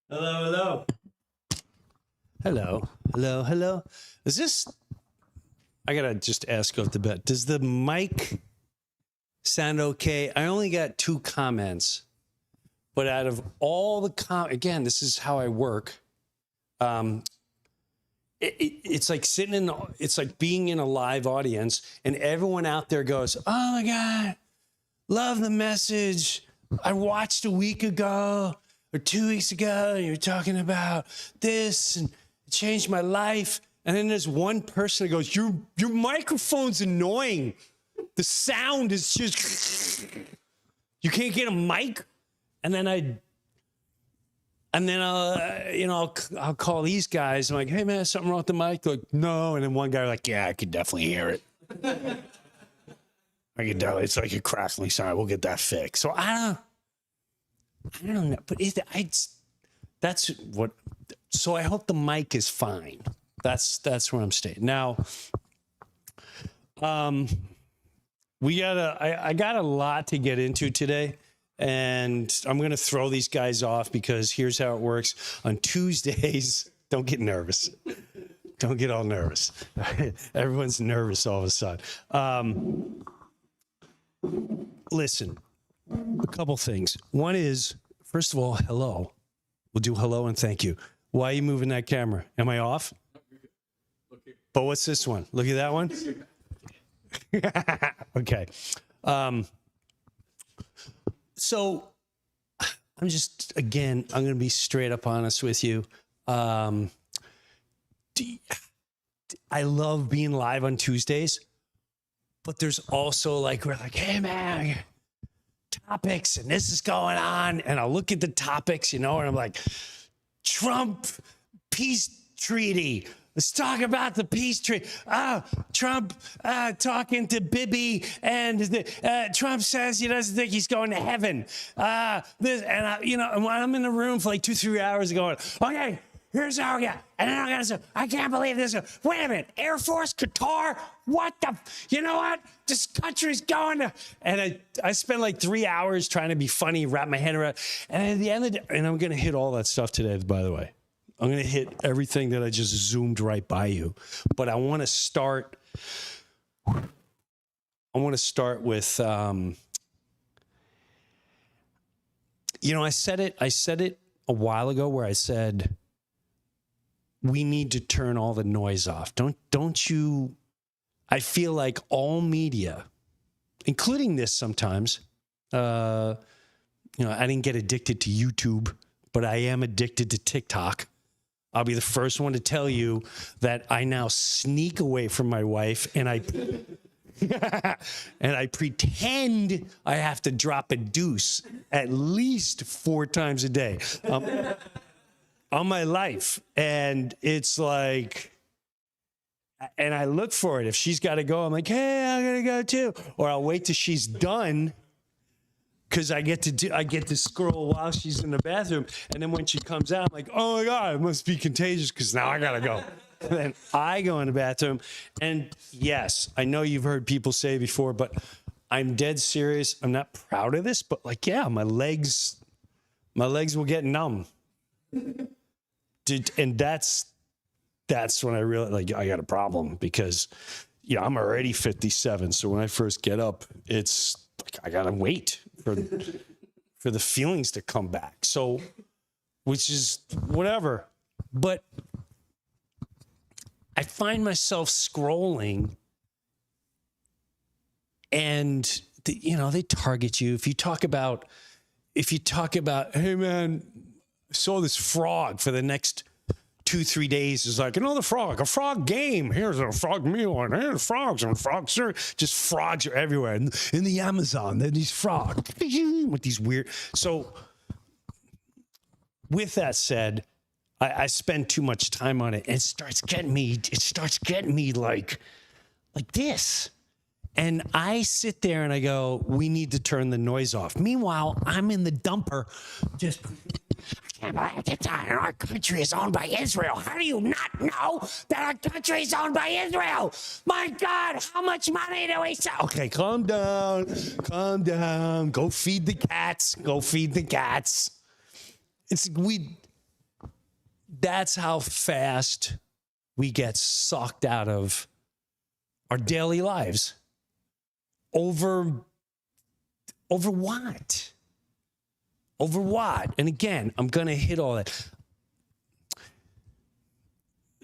Hello, hello. Hello, hello, hello. Is this, I gotta just ask off the bat, does the mic sound okay? I only got 2 comments, but out of all the again, this is how I work. It's like it's like being in a live audience and everyone out there goes, oh my God, love the message. I watched a week ago or 2 weeks ago, and you're talking about this and it changed my life. And then there's one person that goes, your microphone's annoying. The sound is just, you can't get a mic. And then I'll call these guys. I'm like, hey man, something wrong with the mic? They're like, no. And then one guy like, yeah, I could definitely hear it. I could definitely, it's like a crackling sound. We'll get that fixed. So I don't know, but that's what. So I hope the mic is fine. That's where I'm staying now. I got a lot to get into today, and I'm gonna throw these guys off because here's how it works. On Tuesdays, don't get nervous. Don't get all nervous. Everyone's nervous all of a sudden. Listen, a couple things. One is, first of all, hello. We'll do hello and thank you. Why are you moving that camera? Am I off? But what's this one? Look at that one. Okay. So I'm just, again, I'm going to be straight up honest with you. I love being live on Tuesdays, but there's also like, we're like, hey man, topics and this is going on. And I'll look at the topics, and I'm like, Trump peace treaty. Let's talk about the peace treaty. Trump talking to Bibi, and Trump says he doesn't think he's going to heaven. And when I'm in the room for like 2-3 hours going, okay, here's how we got. And then I'm going to say, I can't believe this. Wait a minute. Airforce, Qatar, what the? You know what? This country's going to. And I spent like 3 hours trying to be funny, wrap my head around. And at the end of the day, and I'm going to hit all that stuff today, by the way. I'm going to hit everything that I just zoomed right by you. But I want to start. With, I said it a while ago where I said, we need to turn all the noise off. Don't you? I feel like all media, including this sometimes, I didn't get addicted to YouTube, but I am addicted to TikTok. I'll be the first one to tell you that I now sneak away from my wife and I pretend I have to drop a deuce at least 4 times a day. On my life. And it's like, and I look for it. If she's got to go, I'm like, hey, I'm going to go too. Or I'll wait till she's done because I get to scroll while she's in the bathroom. And then when she comes out, I'm like, oh my God, it must be contagious because now I got to go. And then I go in the bathroom. And yes, I know you've heard people say before, but I'm dead serious. I'm not proud of this, but like, yeah, my legs will get numb. And that's when I realized, like, I got a problem because, I'm already 57. So when I first get up, it's like I gotta wait for the feelings to come back. So, which is whatever. But I find myself scrolling, and they target you. If you talk about, hey man, I saw this frog for the next 2-3 days. Is like, a frog game. Here's a frog meal, and here's frogs and frogs. Just frogs are everywhere. In the Amazon, there are these frogs with these weird. So, with that said, I spend too much time on it, and it starts getting me like this. And I sit there and I go, we need to turn the noise off. Meanwhile, I'm in the dumper just, I can't believe it's our country is owned by Israel. How do you not know that our country is owned by Israel? My God, how much money do we sell? Okay, calm down. Go feed the cats. That's how fast we get sucked out of our daily lives. Over what? Over what? And again, I'm going to hit all that.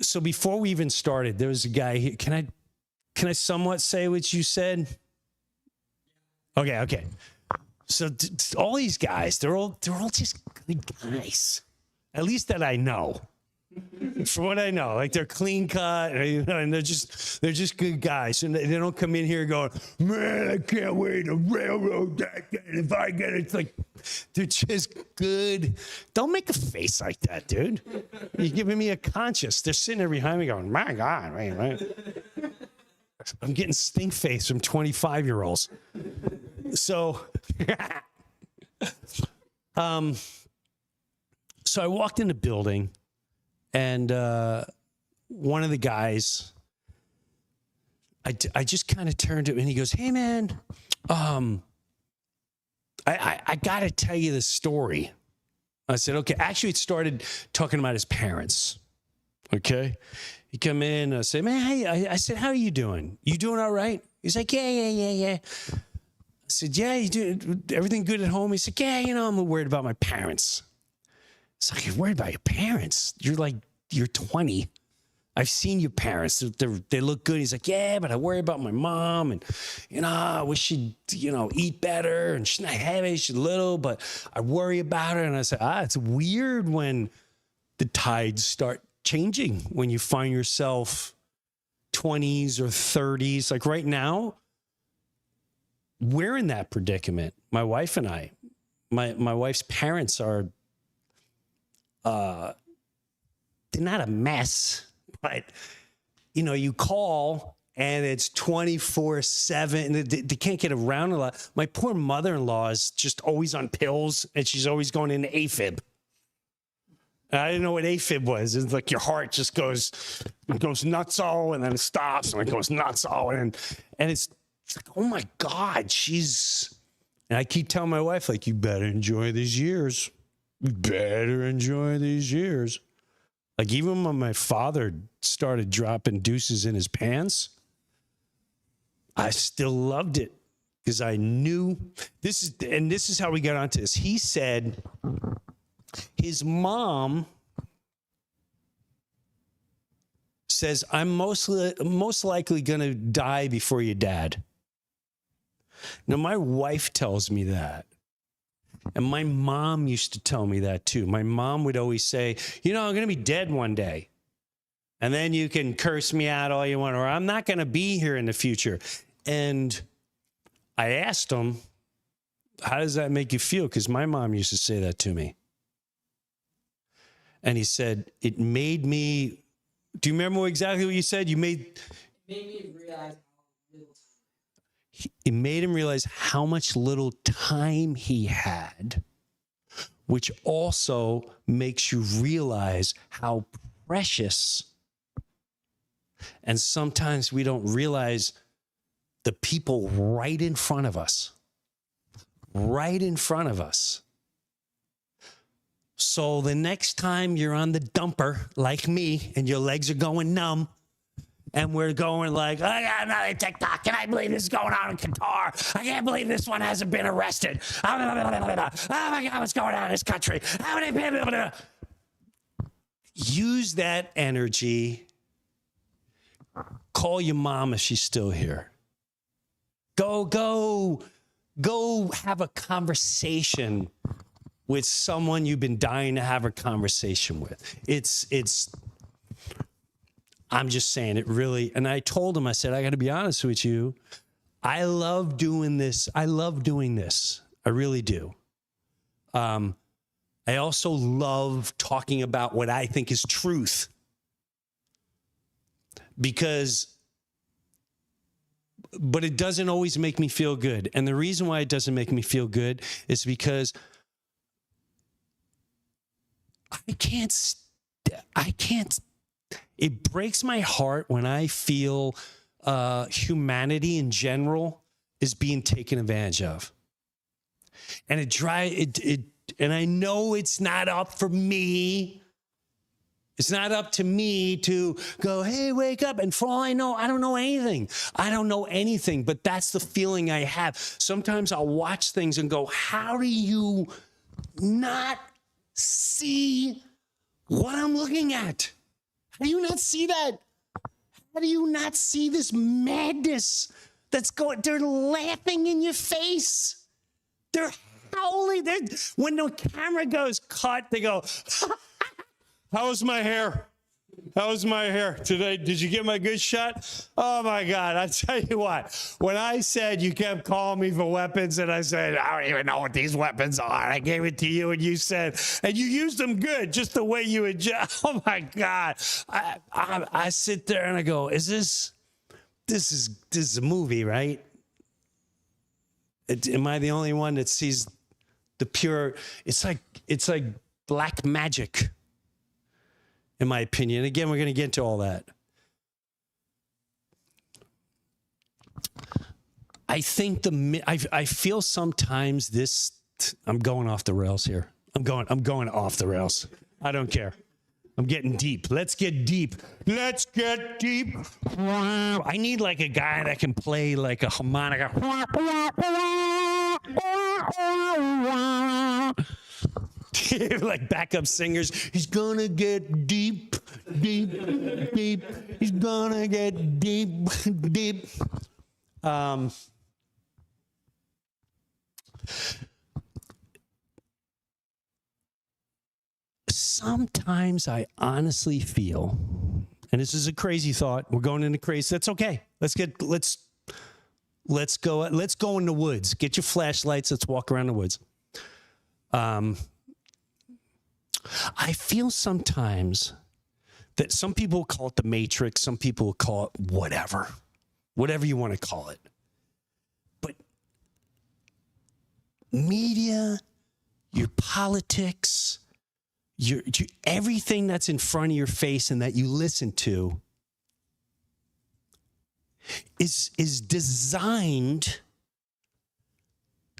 So before we even started, there was a guy here. Can I somewhat say what you said? Okay. So all these guys, they're all just good guys. At least that I know. From what I know, like they're clean cut, and they're just good guys, and they don't come in here going, "Man, I can't wait to railroad that guy if I get it." It's like they're just good. Don't make a face like that, dude. You're giving me a conscience. They're sitting there behind me going, "My God, right?" I'm getting stink face from 25-year-olds. So, so I walked in the building. And one of the guys, I just kind of turned to him and he goes, "Hey, man, I got to tell you this story." I said, "Okay." Actually, it started talking about his parents. Okay. He come in and I said, "Man, hey," I said, "How are you doing? You doing all right?" He's like, yeah. I said, "Yeah, you do everything good at home?" He said, "Yeah, I'm worried about my parents." It's like, "You're worried about your parents? You're 20. I've seen your parents. They look good." He's like, "Yeah, but I worry about my mom, and I wish she'd eat better, and she's not heavy, she's little, but I worry about her." And I said, it's weird when the tides start changing, when you find yourself 20s or 30s. Like right now, we're in that predicament. My wife and I. My wife's parents are. They're not a mess, but you call and it's 24/7. They can't get around a lot. My poor mother-in-law is just always on pills, and she's always going into AFib. And I didn't know what AFib was. It's like your heart just goes nutso, and then it stops, and it goes nutso, and it's like, oh my God, and I keep telling my wife, like, you better enjoy these years. You better enjoy these years. Like, even when my father started dropping deuces in his pants, I still loved it because I knew this is how we got onto this. He said his mom says, "I'm most likely going to die before your dad." Now, my wife tells me that. And my mom used to tell me that too. My mom would always say, "I'm going to be dead one day. And then you can curse me out all you want, or I'm not going to be here in the future." And I asked him, "How does that make you feel?" Because my mom used to say that to me. And he said, "It made me," do you remember exactly what you said? It made me realize it made him realize how much little time he had, which also makes you realize how precious. And sometimes we don't realize the people right in front of us. So the next time you're on the dumper like me and your legs are going numb, and we're going like, "I got another TikTok. Can I believe this is going on in Qatar? I can't believe this one hasn't been arrested. Oh my God, what's going on in this country?" Use that energy. Call your mom if she's still here. Go have a conversation with someone you've been dying to have a conversation with. I'm just saying it really, and I told him, I said, "I got to be honest with you. I love doing this. I really do. I also love talking about what I think is truth, but it doesn't always make me feel good. And the reason why it doesn't make me feel good is because I can't, it breaks my heart when I feel humanity in general is being taken advantage of. And and I know it's not up for me It's not up to me to go, hey, wake up. And for all I know, I don't know anything. I don't know anything, but that's the feeling I have. Sometimes I'll watch things and go, how do you not see what I'm looking at? How do you not see that? How do you not see this madness that's going? They're laughing in your face. They're howling. When the camera goes cut, they go, how's my hair? How's my hair today? Did you get my good shot? Oh, my God. I tell you what, when I said you kept calling me for weapons and I said, I don't even know what these weapons are. I gave it to you and you said, and you used them good, just the way you adjust. Oh, my God. I sit there and I go, this is a movie, right? Am I the only one that sees the pure? It's like black magic. In my opinion. Again, we're going to get into all that. I think I feel sometimes this. I'm going off the rails here. I'm going off the rails. I don't care. I'm getting deep. Let's get deep. Let's get deep. I need like a guy that can play like a harmonica. Like backup singers. He's gonna get deep, deep, deep. He's gonna get deep, deep. Sometimes I honestly feel, and this is a crazy thought. We're going into crazy. That's okay. Let's go in the woods. Get your flashlights. Let's walk around the woods. I feel sometimes that some people call it the Matrix, some people call it whatever you want to call it. But media, your politics, your everything that's in front of your face and that you listen to is designed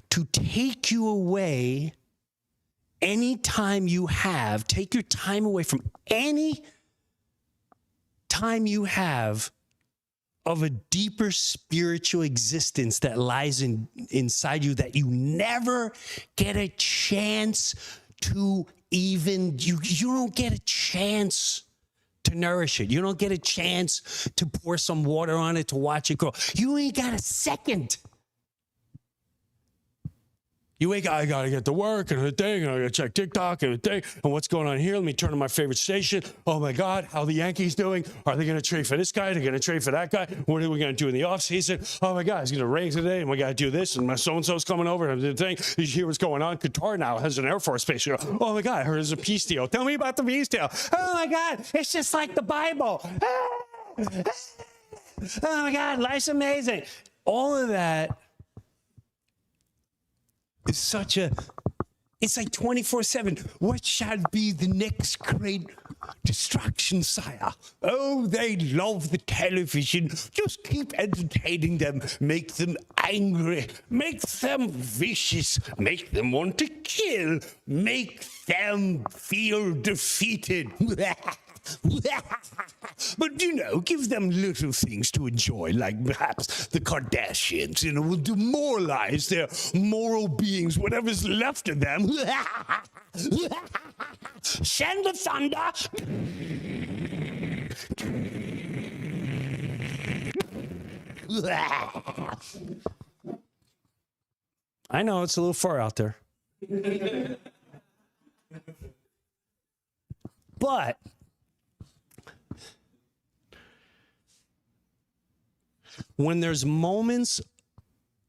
to take you away. Take your time away from any time you have of a deeper spiritual existence that lies inside you that you never get a chance to even, you don't get a chance to nourish it. You don't get a chance to pour some water on it, to watch it grow. You ain't got a second. You wake up, I got to get to work and a thing, and I got to check TikTok and a thing, and what's going on here? Let me turn to my favorite station. Oh, my God, how the Yankees doing? Are they going to trade for this guy? Are they going to trade for that guy? What are we going to do in the offseason? Oh, my God, it's going to rain today, and we got to do this, and my so-and-so's coming over, and the thing. Did you hear what's going on? Qatar now has an Airforce base. You go, oh, my God, I heard there's a peace deal. Tell me about the peace deal. Oh, my God, it's just like the Bible. Oh, my God, life's amazing. All of that. It's it's like 24/7. What shall be the next great distraction, sire? Oh, they love the television. Just keep entertaining them. Make them angry. Make them vicious. Make them want to kill. Make them feel defeated. But, give them little things to enjoy, like perhaps the Kardashians, will demoralize their moral beings, whatever's left of them. Send the thunder. I know it's a little far out there. But when there's moments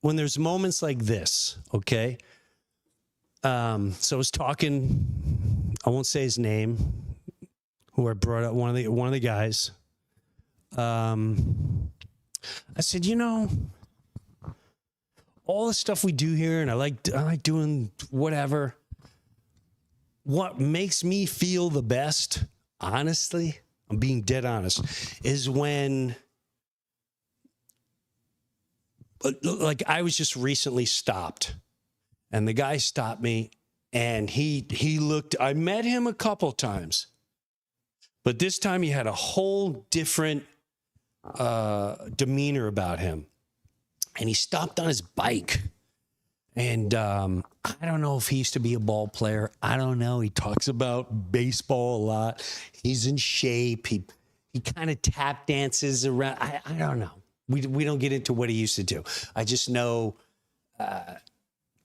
like this, okay? So I was talking, I won't say his name, who I brought up, one of the guys. I said, all the stuff we do here, and I like doing whatever. What makes me feel the best, honestly, I'm being dead honest, is when, like, I was just recently stopped, and the guy stopped me, and he looked, I met him a couple times, But this time he had a whole different demeanor about him. And he stopped on his bike. And I don't know if he used to be a ball player. I don't know. He talks about baseball a lot. He's in shape. He kind of tap dances around. I don't know. We don't get into what he used to do. I just know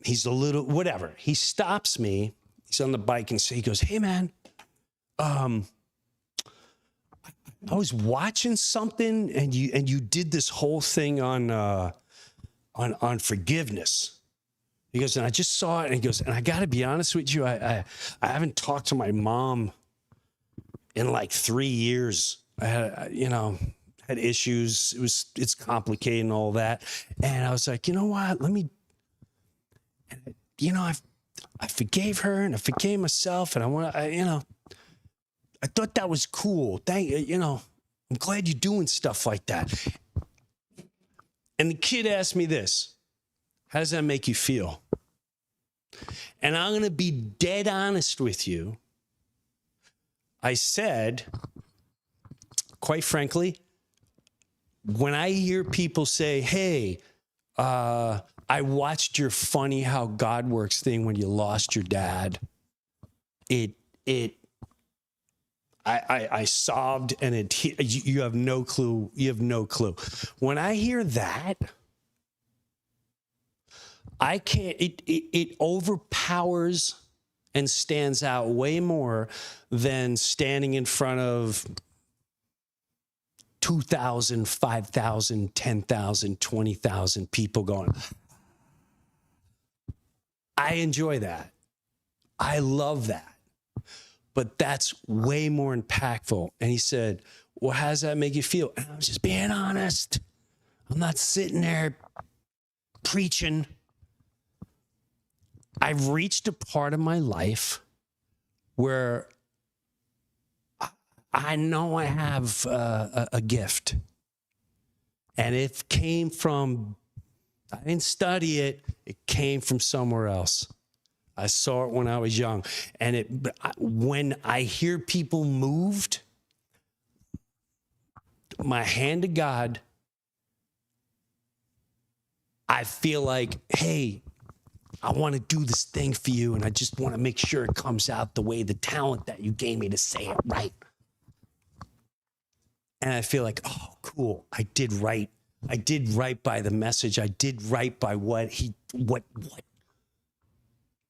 he's a little, whatever. He stops me. He's on the bike and so he goes, "Hey, man, I was watching something and you did this whole thing on forgiveness." He goes, "And I just saw it." And he goes, "And I got to be honest with you, I haven't talked to my mom in like 3 years. I had, had issues. It's complicated and all that." And I was like, "You know what? I forgave her and I forgave myself. And I thought that was cool. I'm glad you're doing stuff like that." And the kid asked me this: "How does that make you feel?" And I'm going to be dead honest with you. I said, quite frankly, when I hear people say, "Hey, I watched your funny How God Works thing when you lost your dad," I sobbed and you have no clue. You have no clue. When I hear that, I can't, it overpowers and stands out way more than standing in front of 2,000, 5,000, 10,000, 20,000 people going. I enjoy that. I love that. But that's way more impactful. And he said, "Well, how does that make you feel?" And I was just being honest. I'm not sitting there preaching. I've reached a part of my life where I know I have a gift. And it came from, I didn't study it. It came from somewhere else. I saw it when I was young. And when I hear people moved, my hand to God, I feel like, hey, I want to do this thing for you, and I just want to make sure it comes out the way, the talent that you gave me to say it right. And I feel like, oh, cool, I did right. I did right by the message. I did right by what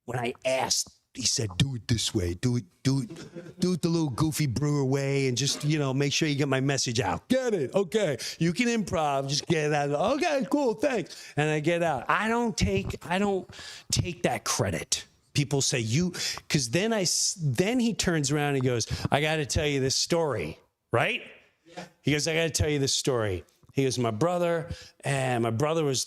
when I asked, he said, "Do it this way, do it the little goofy Breuer way, and just, make sure you get my message out. Get it? Okay. You can improv, just get it out. Okay, cool, thanks." And I get out. I don't take that credit. People say because then he turns around and he goes, "I got to tell you this story," right? Yeah. He goes, "I got to tell you this story." He goes, my brother was,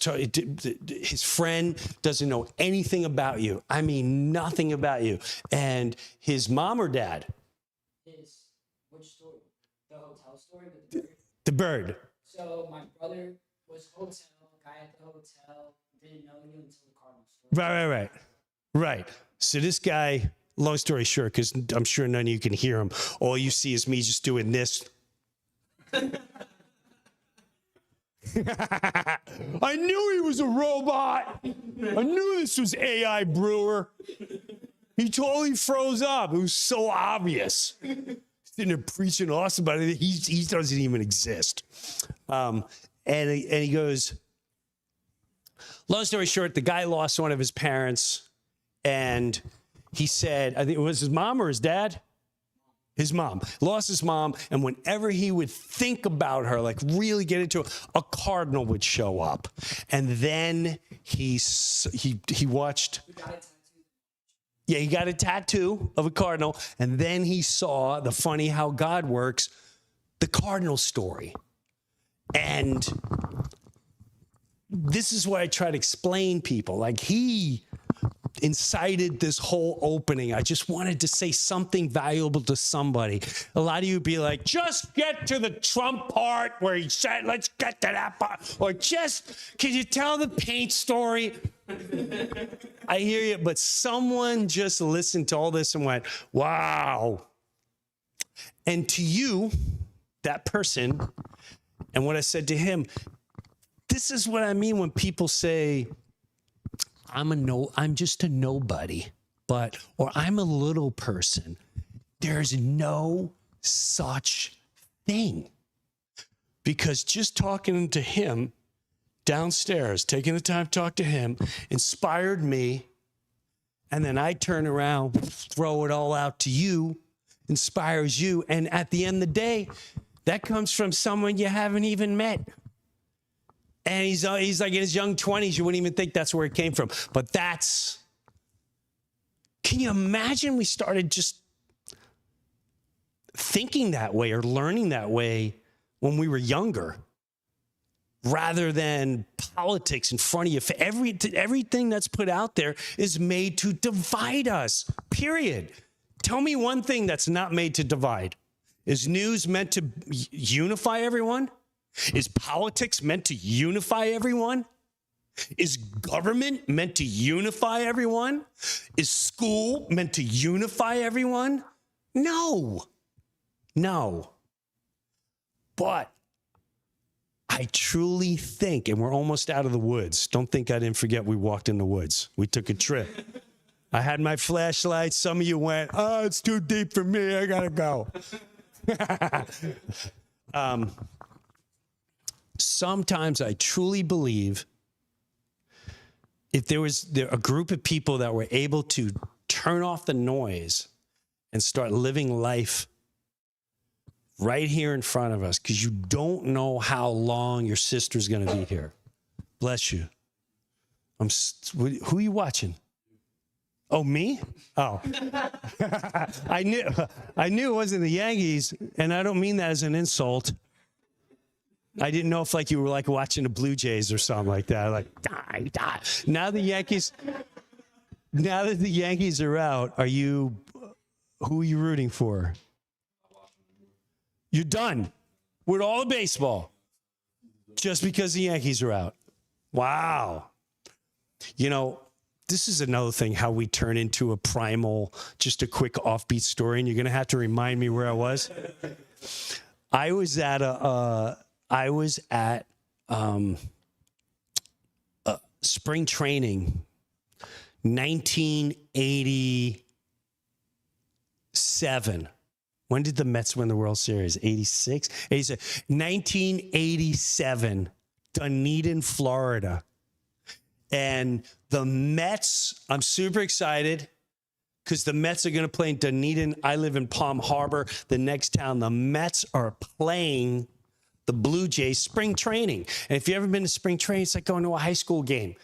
his friend doesn't know anything about you. I mean, nothing about you. And his mom or dad? Which story? The hotel story? The bird. So my brother was hotel, guy at the hotel, didn't know you until the Cardinals story. Right. So this guy, long story short, because I'm sure none of you can hear him, all you see is me just doing this. I knew he was a robot. I knew this was AI Breuer. He totally froze up. It was so obvious. He's sitting there preaching awesome about it. He doesn't even exist. And he goes, long story short, the guy lost one of his parents, and he said, I think it was his mom or his dad? His mom. Lost his mom, and whenever he would think about her, like really get into it, a cardinal would show up. And then he watched. He got a tattoo of a cardinal, and then he saw the funny How God Works, the cardinal story. And this is what I try to explain people. Like, he incited this whole opening. I just wanted to say something valuable to somebody. A lot of you be like, just get to the Trump part where he said, let's get to that part. Or just, can you tell the paint story? I hear you, but someone just listened to all this and went, wow. And to you, that person, and what I said to him, this is what I mean when people say, I'm just a nobody, or I'm a little person. There's no such thing. Because just talking to him downstairs, taking the time to talk to him, inspired me. And then I turn around, throw it all out to you, inspires you. And at the end of the day, that comes from someone you haven't even met. And he's like in his young 20s. You wouldn't even think that's where it came from. But can you imagine we started just thinking that way or learning that way when we were younger, rather than politics in front of you? Everything that's put out there is made to divide us, period. Tell me one thing that's not made to divide. Is news meant to unify everyone? Is politics meant to unify everyone? Is government meant to unify everyone? Is school meant to unify everyone? No. But I truly think, and we're almost out of the woods. Don't think I didn't forget we walked in the woods. We took a trip. I had my flashlight. Some of you went, oh, it's too deep for me. I gotta go. Sometimes I truly believe if there was a group of people that were able to turn off the noise and start living life right here in front of us, because you don't know how long your sister's going to be here. Bless you. Who are you watching? Oh, me? Oh. I knew it wasn't the Yankees, and I don't mean that as an insult. I didn't know if you were watching the Blue Jays or something like that. Die. Now that the Yankees are out, who are you rooting for? You're done with all the baseball just because the Yankees are out. Wow. This is another thing, how we turn into a primal, just a quick offbeat story, and you're going to have to remind me where I was. I was at spring training, 1987. When did the Mets win the World Series? 86? 1987, Dunedin, Florida. And the Mets, I'm super excited because the Mets are going to play in Dunedin. I live in Palm Harbor, the next town. The Mets are playing the Blue Jays spring training. And if you've ever been to spring training, it's like going to a high school game.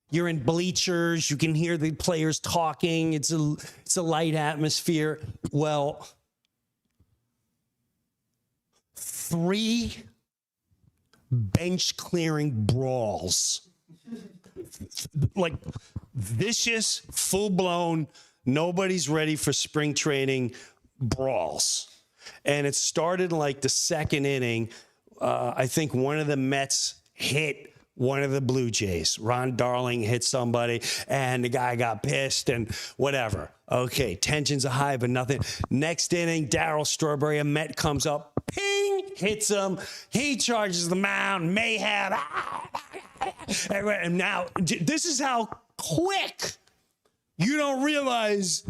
You're in bleachers. You can hear the players talking. It's a light atmosphere. Well, 3 bench clearing brawls. Vicious, full-blown, nobody's ready for spring training brawls. And it started the second inning. I think one of the Mets hit one of the Blue Jays. Ron Darling hit somebody, and the guy got pissed and whatever. Okay, tensions are high, but nothing. Next inning, Darryl Strawberry, a Met, comes up, ping, hits him. He charges the mound, mayhem. And now, this is how quick you don't realize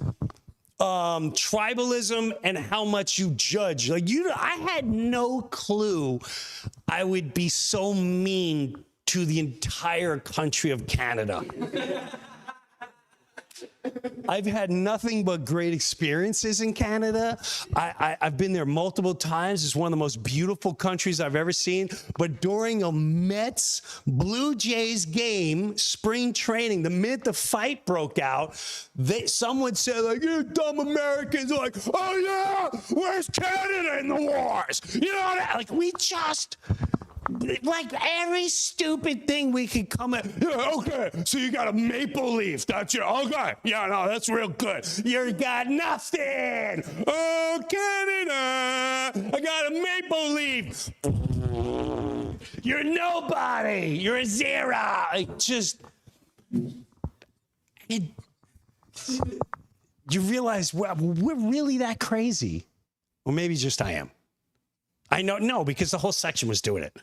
tribalism and how much you judge. I had no clue I would be so mean to the entire country of Canada. I've had nothing but great experiences in Canada. I've been there multiple times. It's one of the most beautiful countries I've ever seen. But during a Mets Blue Jays game, spring training, the minute the fight broke out, someone said, you dumb Americans, oh yeah, where's Canada in the wars? You know that? We just... every stupid thing we could come at. Yeah, okay, so you got a maple leaf. That's your, okay. Yeah, no, that's real good. You got nothing. Oh, Canada, I got a maple leaf. You're nobody. You're a zero. You realize we're really that crazy. Or maybe just I am. I know, no, because the whole section was doing it.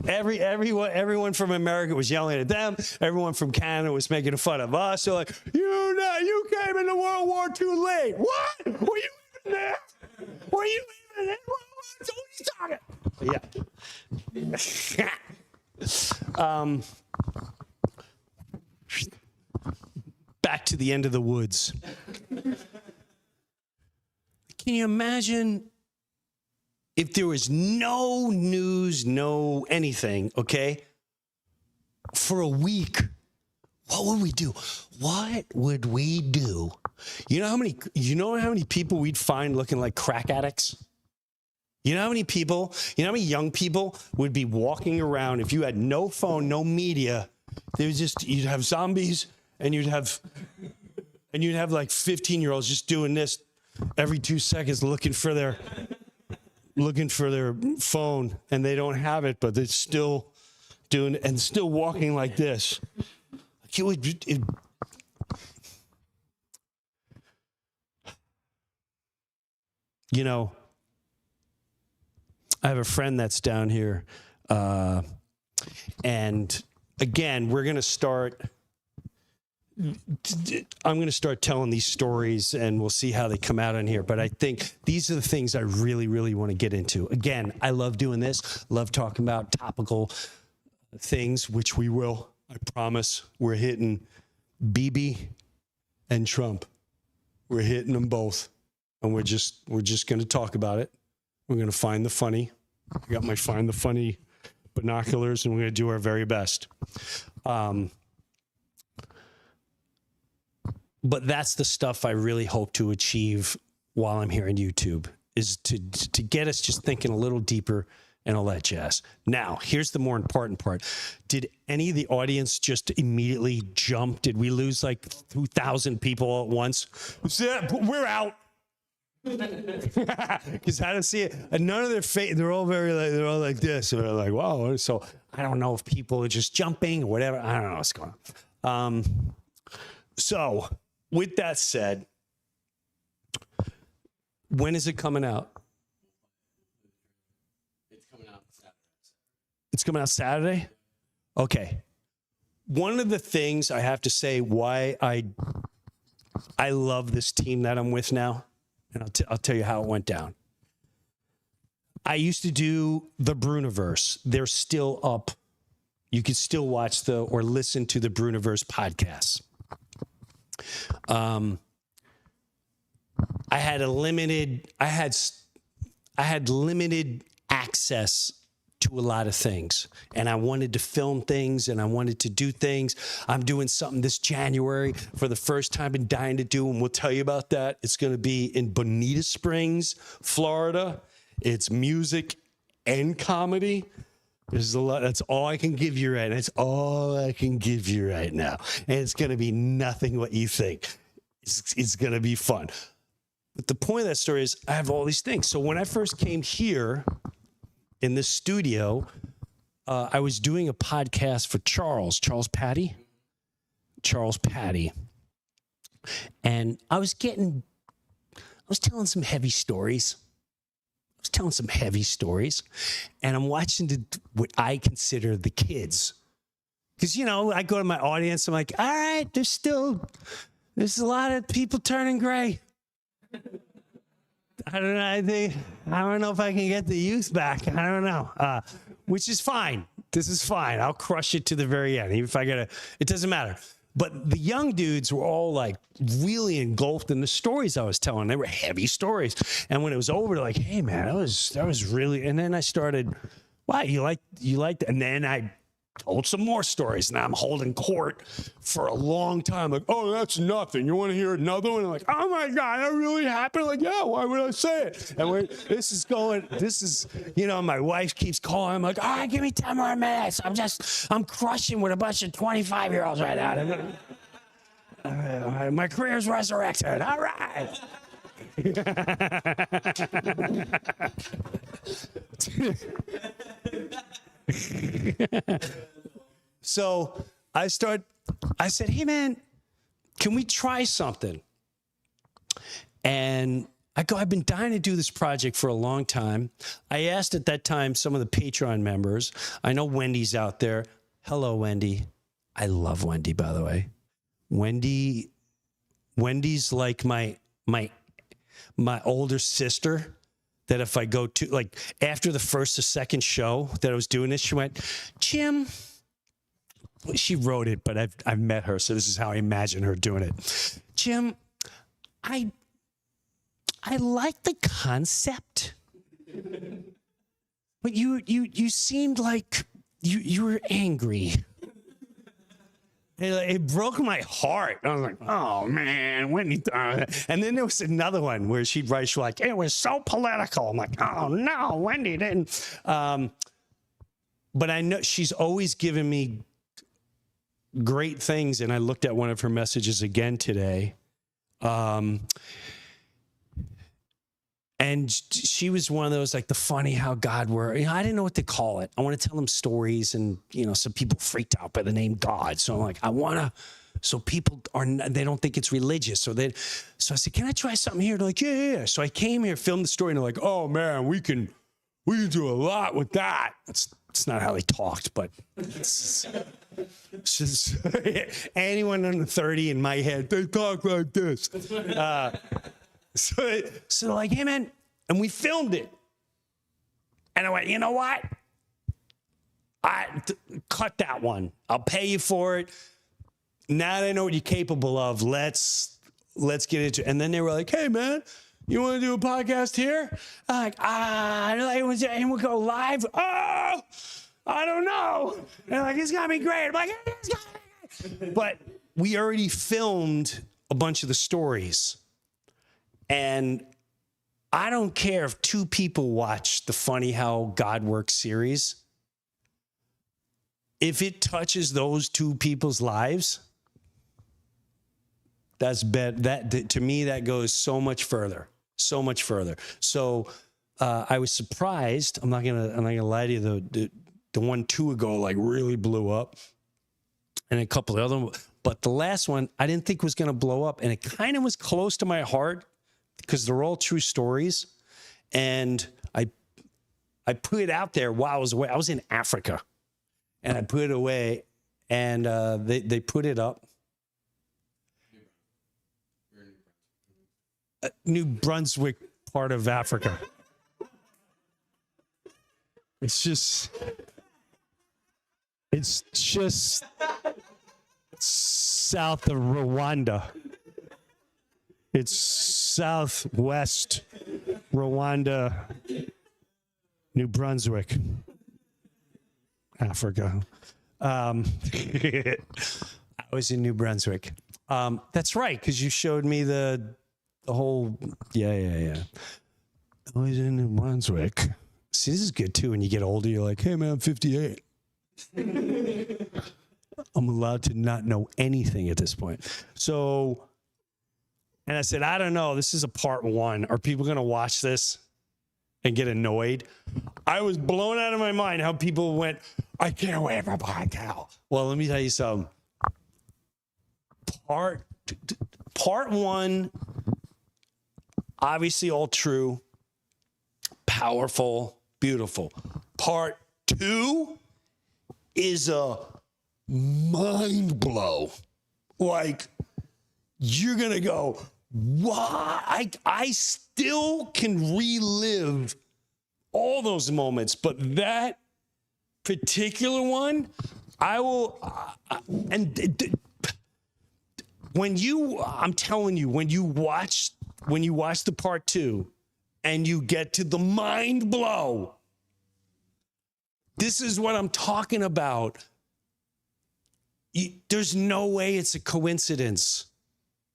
Everyone from America was yelling at them. Everyone from Canada was making fun of us. They're like, you came into World War II late. What? Were you even there? Were you even in World War II? What are you talking? Yeah. Back to the end of the woods. Can you imagine if there was no news, no anything, okay, for a week? What would we do? What would we do? You know how many people we'd find looking like crack addicts? You know how many young people would be walking around if you had no phone, no media? You'd have zombies and you'd have like 15-year-olds just doing this every 2 seconds looking for their phone, and they don't have it, but they're still doing and still walking like this. You know, I have a friend that's down here, and again, I'm going to start telling these stories, and we'll see how they come out in here. But I think these are the things I really, really want to get into. Again, I love doing this, love talking about topical things, which we will. I promise. We're hitting Bibi and Trump. We're hitting them both, and we're just going to talk about it. We're going to find the funny. I got my find the funny binoculars, and we're going to do our very best. But that's the stuff I really hope to achieve while I'm here on YouTube, is to get us just thinking a little deeper and all that jazz. Now, here's the more important part. Did any of the audience just immediately jump? Did we lose like 2,000 people at once? We're out. Because I don't see it. And none of their face, they're all like this. And they're like, wow. So I don't know if people are just jumping or whatever. I don't know what's going on. So with that said, when is it coming out? It's coming out Saturday. It's coming out Saturday? Okay. One of the things I have to say why I love this team that I'm with now, and I'll tell you how it went down. I used to do the Breuerverse. They're still up. You can still watch or listen to the Breuerverse podcasts. I had limited access to a lot of things, and I wanted to film things, and I wanted to do things. I'm doing something this January for the first time, been dying to do, and we'll tell you about that. It's going to be in Bonita Springs, Florida. It's music and comedy. There's a lot. That's all I can give you right now. That's all I can give you right now. And it's going to be nothing what you think. It's going to be fun. But the point of that story is I have all these things. So when I first came here in this studio, I was doing a podcast for Charles Patty. And I was telling some heavy stories. And I'm watching what I consider the kids. Because, I go to my audience, I'm like, all right, there's a lot of people turning gray. I don't know if I can get the youth back. I don't know. Which is fine. This is fine. I'll crush it to the very end. Even if it doesn't matter. But the young dudes were all like really engulfed in the stories I was telling. They were heavy stories. And when it was over, they're like, hey man, that was really, and then I started, wow, you like that? And then I told some more stories. Now I'm holding court for a long time. Like, oh, that's nothing. You want to hear another one? I'm like, oh my God, that really happened? Like, yeah, why would I say it? And my wife keeps calling. I'm like, all right, give me 10 more minutes. I'm crushing with a bunch of 25-year-olds right now. My career's resurrected. All right. So I said, hey man, can we try something? And I've been dying to do this project for a long time. I asked at that time some of the Patreon members. I know Wendy's out there. Hello, Wendy. I love Wendy, by the way. Wendy's like my older sister, that if I go to, like, after the first or second show that I was doing this, she went, Jim, she wrote it, but I've met her, so this is how I imagine her doing it. Jim, I like the concept, but you seemed like you were angry. It broke my heart. I was like, oh, man. And then there was another one where she'd write, she's like, it was so political. I'm like, oh, no, Wendy didn't. But I know she's always given me great things. And I looked at one of her messages again today. And she was one of those, like, the funny how God works. I didn't know what to call it. I want to tell them stories, and, some people freaked out by the name God. So I'm like, so people they don't think it's religious. So I said, can I try something here? They're like, yeah. So I came here, filmed the story, and they're like, oh man, we can do a lot with that. It's not how they talked, but it's just, anyone under 30 in my head, they talk like this. So they're like, hey, man, and we filmed it. And I went, you know what? Cut that one. I'll pay you for it. Now that I know what you're capable of, let's get into it. And then they were like, hey, man, you want to do a podcast here? I'm like, and we'll go live. Oh, I don't know. And they're like, it's going to be great. I'm like, it's going to be great. But we already filmed a bunch of the stories. And I don't care if 2 people watch the Funny How God Works series. If it touches those 2 people's lives, that's that to me, that goes so much further. So I was surprised. I'm not gonna lie to you. The 1 2 ago, like, really blew up, and a couple of other them. But the last one I didn't think was gonna blow up, and it kind of was close to my heart, because they're all true stories. And I put it out there while I was away. I was in Africa, and I put it away, and they put it up. New Brunswick, part of Africa. It's just south of Rwanda. It's southwest Rwanda, New Brunswick, Africa. I was in New Brunswick. That's right, because you showed me the whole, yeah. I was in New Brunswick. See, this is good, too. When you get older, you're like, hey, man, I'm 58. I'm allowed to not know anything at this point. So... And I said, I don't know. This is a part 1. Are people going to watch this and get annoyed? I was blown out of my mind how people went, I can't wait for podcast. Well, let me tell you something. Part 1, obviously all true, powerful, beautiful. Part 2 is a mind blow. Like, you're going to go, why? I still can relive all those moments, but that particular one, I will, I'm telling you, when you watch the part 2 and you get to the mind blow, this is what I'm talking about. There's no way it's a coincidence.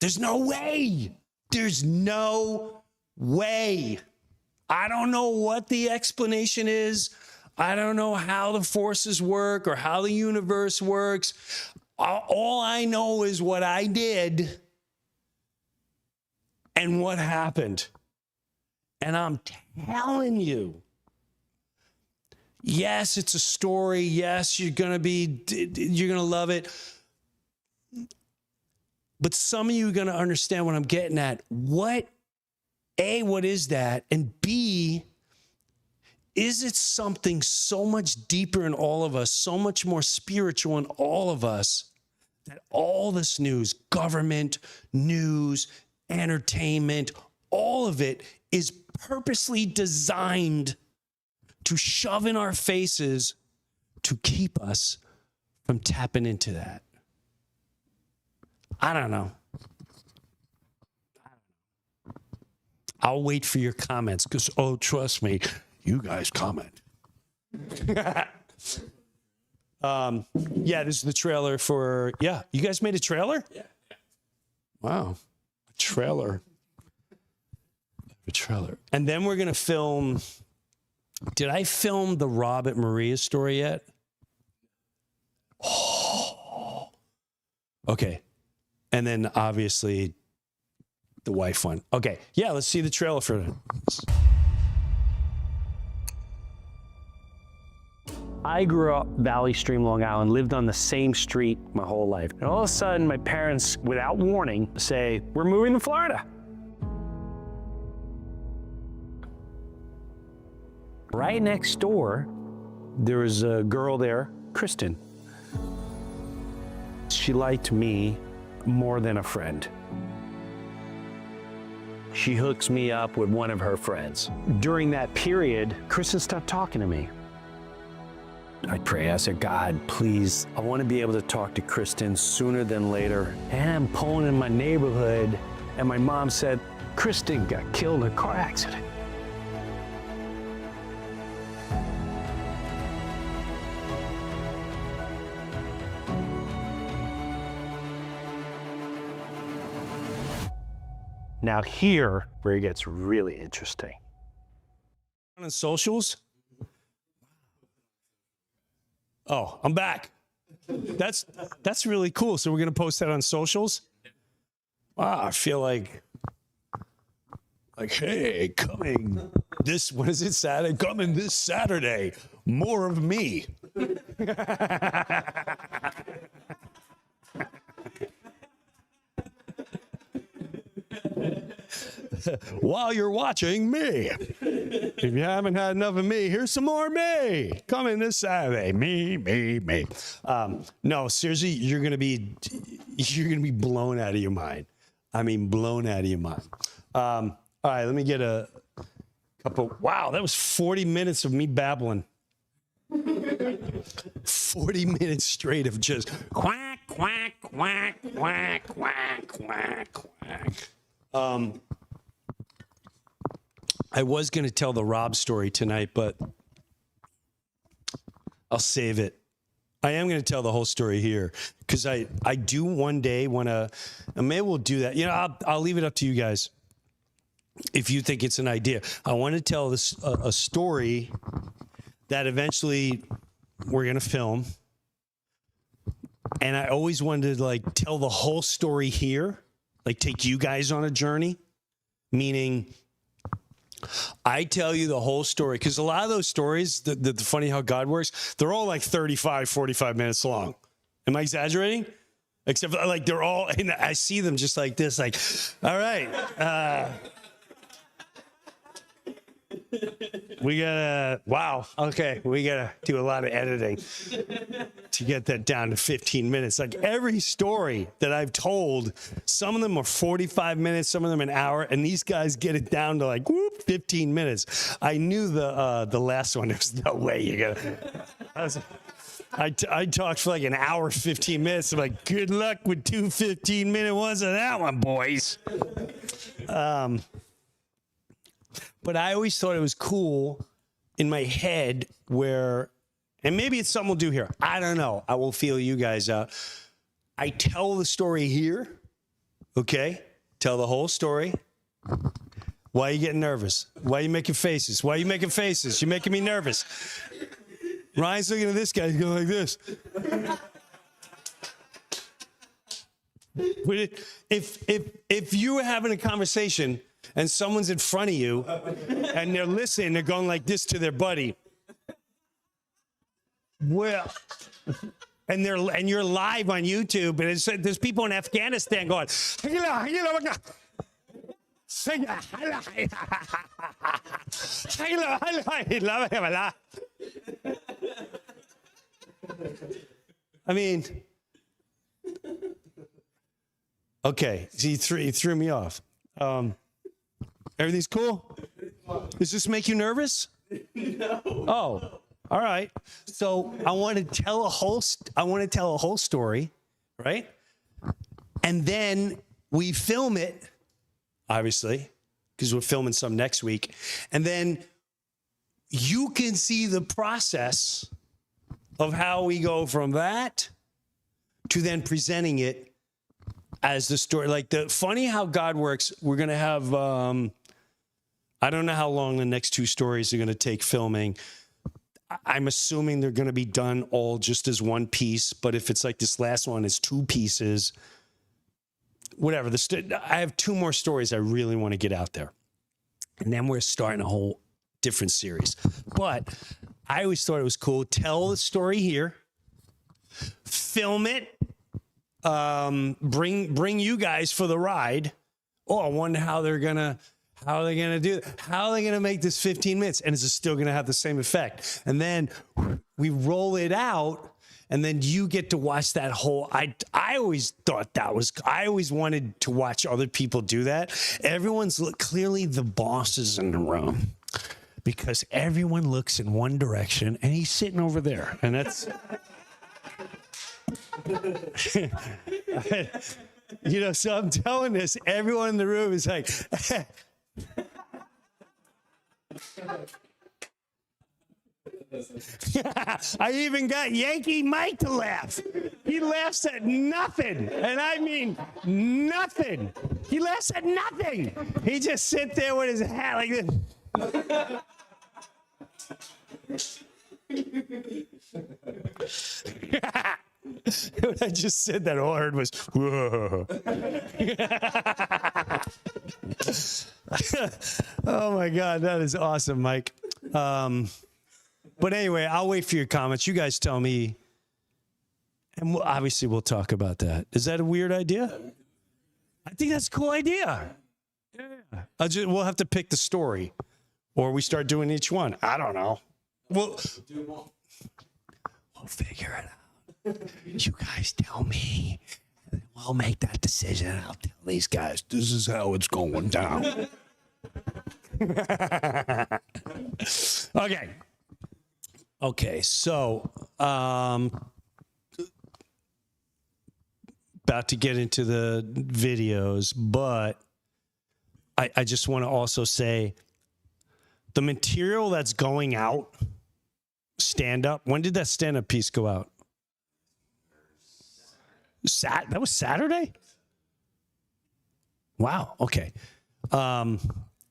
There's no way. There's no way. I don't know what the explanation is. I don't know how the forces work or how the universe works. All I know is what I did and what happened. And I'm telling you, yes, it's a story. Yes, you're going to love it. But some of you are going to understand what I'm getting at. What A, what is that? And B, is it something so much deeper in all of us, so much more spiritual in all of us, that all this news, government, news, entertainment, all of it is purposely designed to shove in our faces to keep us from tapping into that? I don't know. I'll wait for your comments because, oh, trust me, you guys comment. Yeah, this is the trailer for, you guys made a trailer? Yeah. Wow. A trailer. And then we're going to film, did I film the Rob at Maria's story yet? Oh. Okay. And then obviously the wife one. Okay. Yeah, let's see the trailer for that. I grew up Valley Stream, Long Island, lived on the same street my whole life. And all of a sudden, my parents, without warning, say, we're moving to Florida. Right next door, there was a girl there, Kristen. She liked me more than a friend. She hooks me up with one of her friends. During that period, Kristen stopped talking to me. I pray, I said, God, please, I want to be able to talk to Kristen sooner than later. And I'm pulling in my neighborhood, and my mom said, Kristen got killed in a car accident. Now here, where it gets really interesting. On socials? Oh, I'm back. That's really cool. So we're gonna post that on socials? Wow, I feel like, hey, coming this, what is it, Saturday? Coming this Saturday, more of me. While you're watching me. If you haven't had enough of me, here's some more me. Coming this Saturday. Me. No, seriously, you're gonna be blown out of your mind. I mean, blown out of your mind. All right, let me get a couple. Wow, that was 40 minutes of me babbling. 40 minutes straight of just quack, quack, quack, quack, quack, quack, quack. I was going to tell the Rob story tonight, but I'll save it. I am going to tell the whole story here because I do one day want to, and maybe we'll do that. You know, I'll leave it up to you guys if you think it's an idea. I want to tell this a story that eventually we're going to film. And I always wanted to like tell the whole story here, like take you guys on a journey, meaning I tell you the whole story, because a lot of those stories, the funny how God works, they're all like 35, 45 minutes long. Am I exaggerating? Except like they're all, and I see them just like this, like, all right. We gotta, wow, okay, we gotta do a lot of editing to get that down to 15 minutes. Like every story that I've told, some of them are 45 minutes, some of them an hour, and these guys get it down to like, 15 minutes. I knew the last one, there's no way you're gonna, I talked for like an hour, 15 minutes. I'm like, good luck with 2 15-minute ones on that one, boys. But I always thought it was cool in my head where, and maybe it's something we'll do here. I don't know. I will feel you guys out. I tell the story here, okay? Tell the whole story. Why are you getting nervous? Why are you making faces? Why are you making faces? You're making me nervous. Ryan's looking at this guy, he's going like this. If you were having a conversation and someone's in front of you and they're listening, they're going like this to their buddy. Well, and you're live on YouTube, and there's people in Afghanistan going, I mean, okay, he threw me off. Everything's cool? Does this make you nervous? No. Oh, all right. So I want to tell a whole story, right? And then we film it, obviously, because we're filming some next week. And then you can see the process of how we go from that to then presenting it as the story. Like funny how God works. We're going to have, I don't know how long the next two stories are going to take filming. I'm assuming they're going to be done all just as one piece. But if it's like this last one is two pieces, whatever. I have two more stories I really want to get out there. And then we're starting a whole different series. But I always thought it was cool. Tell the story here. Film it. Bring you guys for the ride. Oh, I wonder how they're gonna do it. How are they gonna make this 15 minutes? And is it still gonna have the same effect? And then we roll it out, and then you get to watch that whole. I always thought I always wanted to watch other people do that. Everyone's clearly the bosses in the room, because everyone looks in one direction, and he's sitting over there, and that's. So I'm telling this, everyone in the room is like, I even got Yankee Mike to laugh. He laughs at nothing. And I mean nothing. He laughs at nothing. He just sits there with his hat like this. When I just said that, all I heard was, whoa. Oh, my God. That is awesome, Mike. But anyway, I'll wait for your comments. You guys tell me. And obviously, we'll talk about that. Is that a weird idea? I think that's a cool idea. Yeah. We'll have to pick the story. Or we start doing each one. I don't know. We'll figure it out. You guys tell me, and we'll make that decision. I'll tell these guys, this is how it's going down. Okay, so about to get into the videos, but I just want to also say the material that's going out, stand up. When did that stand up piece go out? That was Saturday? Wow. Okay.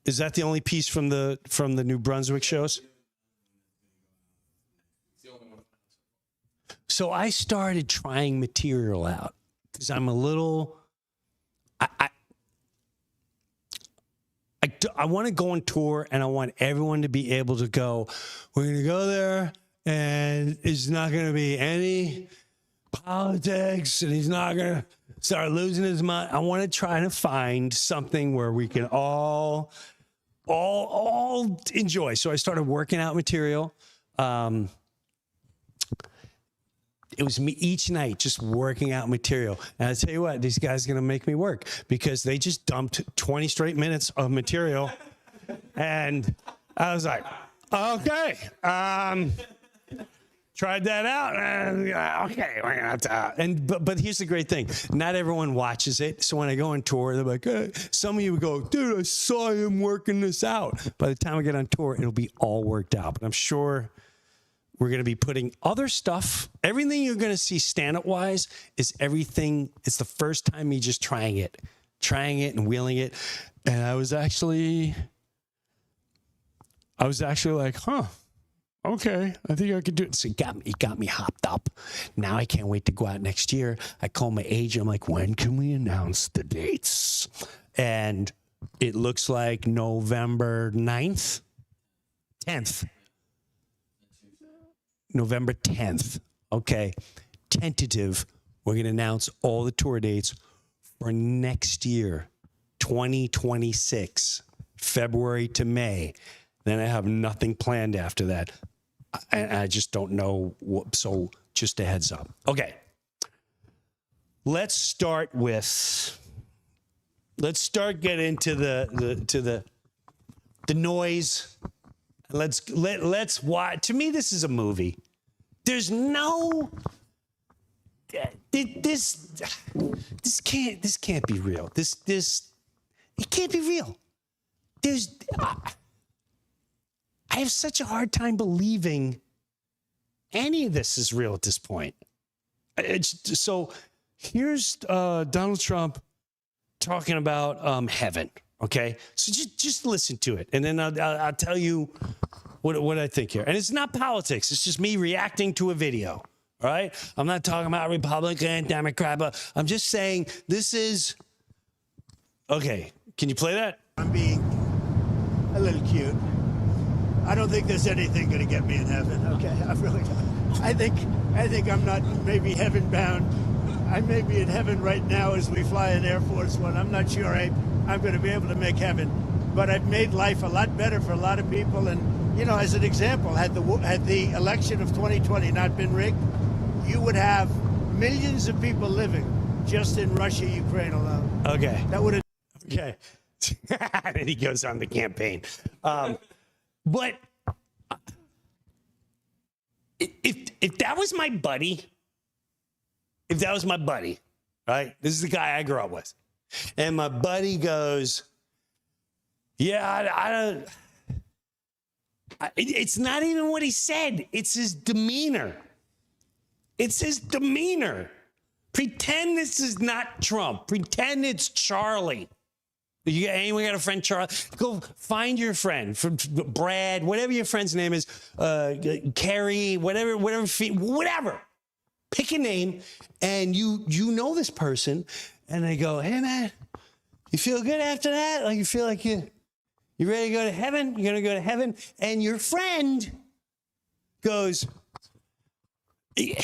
Is that the only piece from the New Brunswick shows? So I started trying material out because I'm a little. I want to go on tour, and I want everyone to be able to go. We're going to go there, and it's not going to be any politics, and he's not going to start losing his mind. I want to try to find something where we can all enjoy. So I started working out material. It was me each night just working out material. And I tell you what, these guys are going to make me work because they just dumped 20 straight minutes of material. And I was like, okay, tried that out. Okay, we're gonna have to. But here's the great thing: not everyone watches it. So when I go on tour, they're like, some of you would go, dude, I saw him working this out. By the time I get on tour, it'll be all worked out. But I'm sure we're gonna be putting other stuff. Everything you're gonna see stand-up wise is everything. It's the first time me just trying it and wheeling it. And I was actually like, huh. Okay, I think I could do it. So it got me hopped up. Now I can't wait to go out next year. I call my agent. I'm like, when can we announce the dates? And it looks like November 9th, 10th. November 10th. Okay, tentative. We're going to announce all the tour dates for next year, 2026, February to May. Then I have nothing planned after that. And I just don't know what, so just a heads up. Okay. Let's start getting into the noise. Let's watch. To me, this is a movie. There's no this can't be real. This it can't be real. I have such a hard time believing any of this is real at this point. So here's Donald Trump talking about heaven. Okay, so just listen to it, and then I'll tell you what I think here. And it's not politics; it's just me reacting to a video. All right, I'm not talking about Republican, Democrat, but I'm just saying this is okay. Can you play that? I'm being a little cute. I don't think there's anything going to get me in heaven. Okay, I really don't. I think I'm not maybe heaven bound. I may be in heaven right now as we fly an Airforce One. I'm not sure I'm going to be able to make heaven, but I've made life a lot better for a lot of people. And you know, as an example, had the election of 2020 not been rigged, you would have millions of people living just in Russia, Ukraine alone. Okay, That would have. okay. And he goes on the campaign. But if that was my buddy, right? This is the guy I grew up with. And my buddy goes, yeah, I don't. It's not even what he said. It's his demeanor. It's his demeanor. Pretend this is not Trump. Pretend it's Charlie. Anyone got a friend, Charlie? Go find your friend, Brad, whatever your friend's name is, Carrie, whatever. Pick a name, and you know this person, and they go, hey man, you feel good after that? Like you feel like you ready to go to heaven? You're gonna go to heaven, and your friend goes, he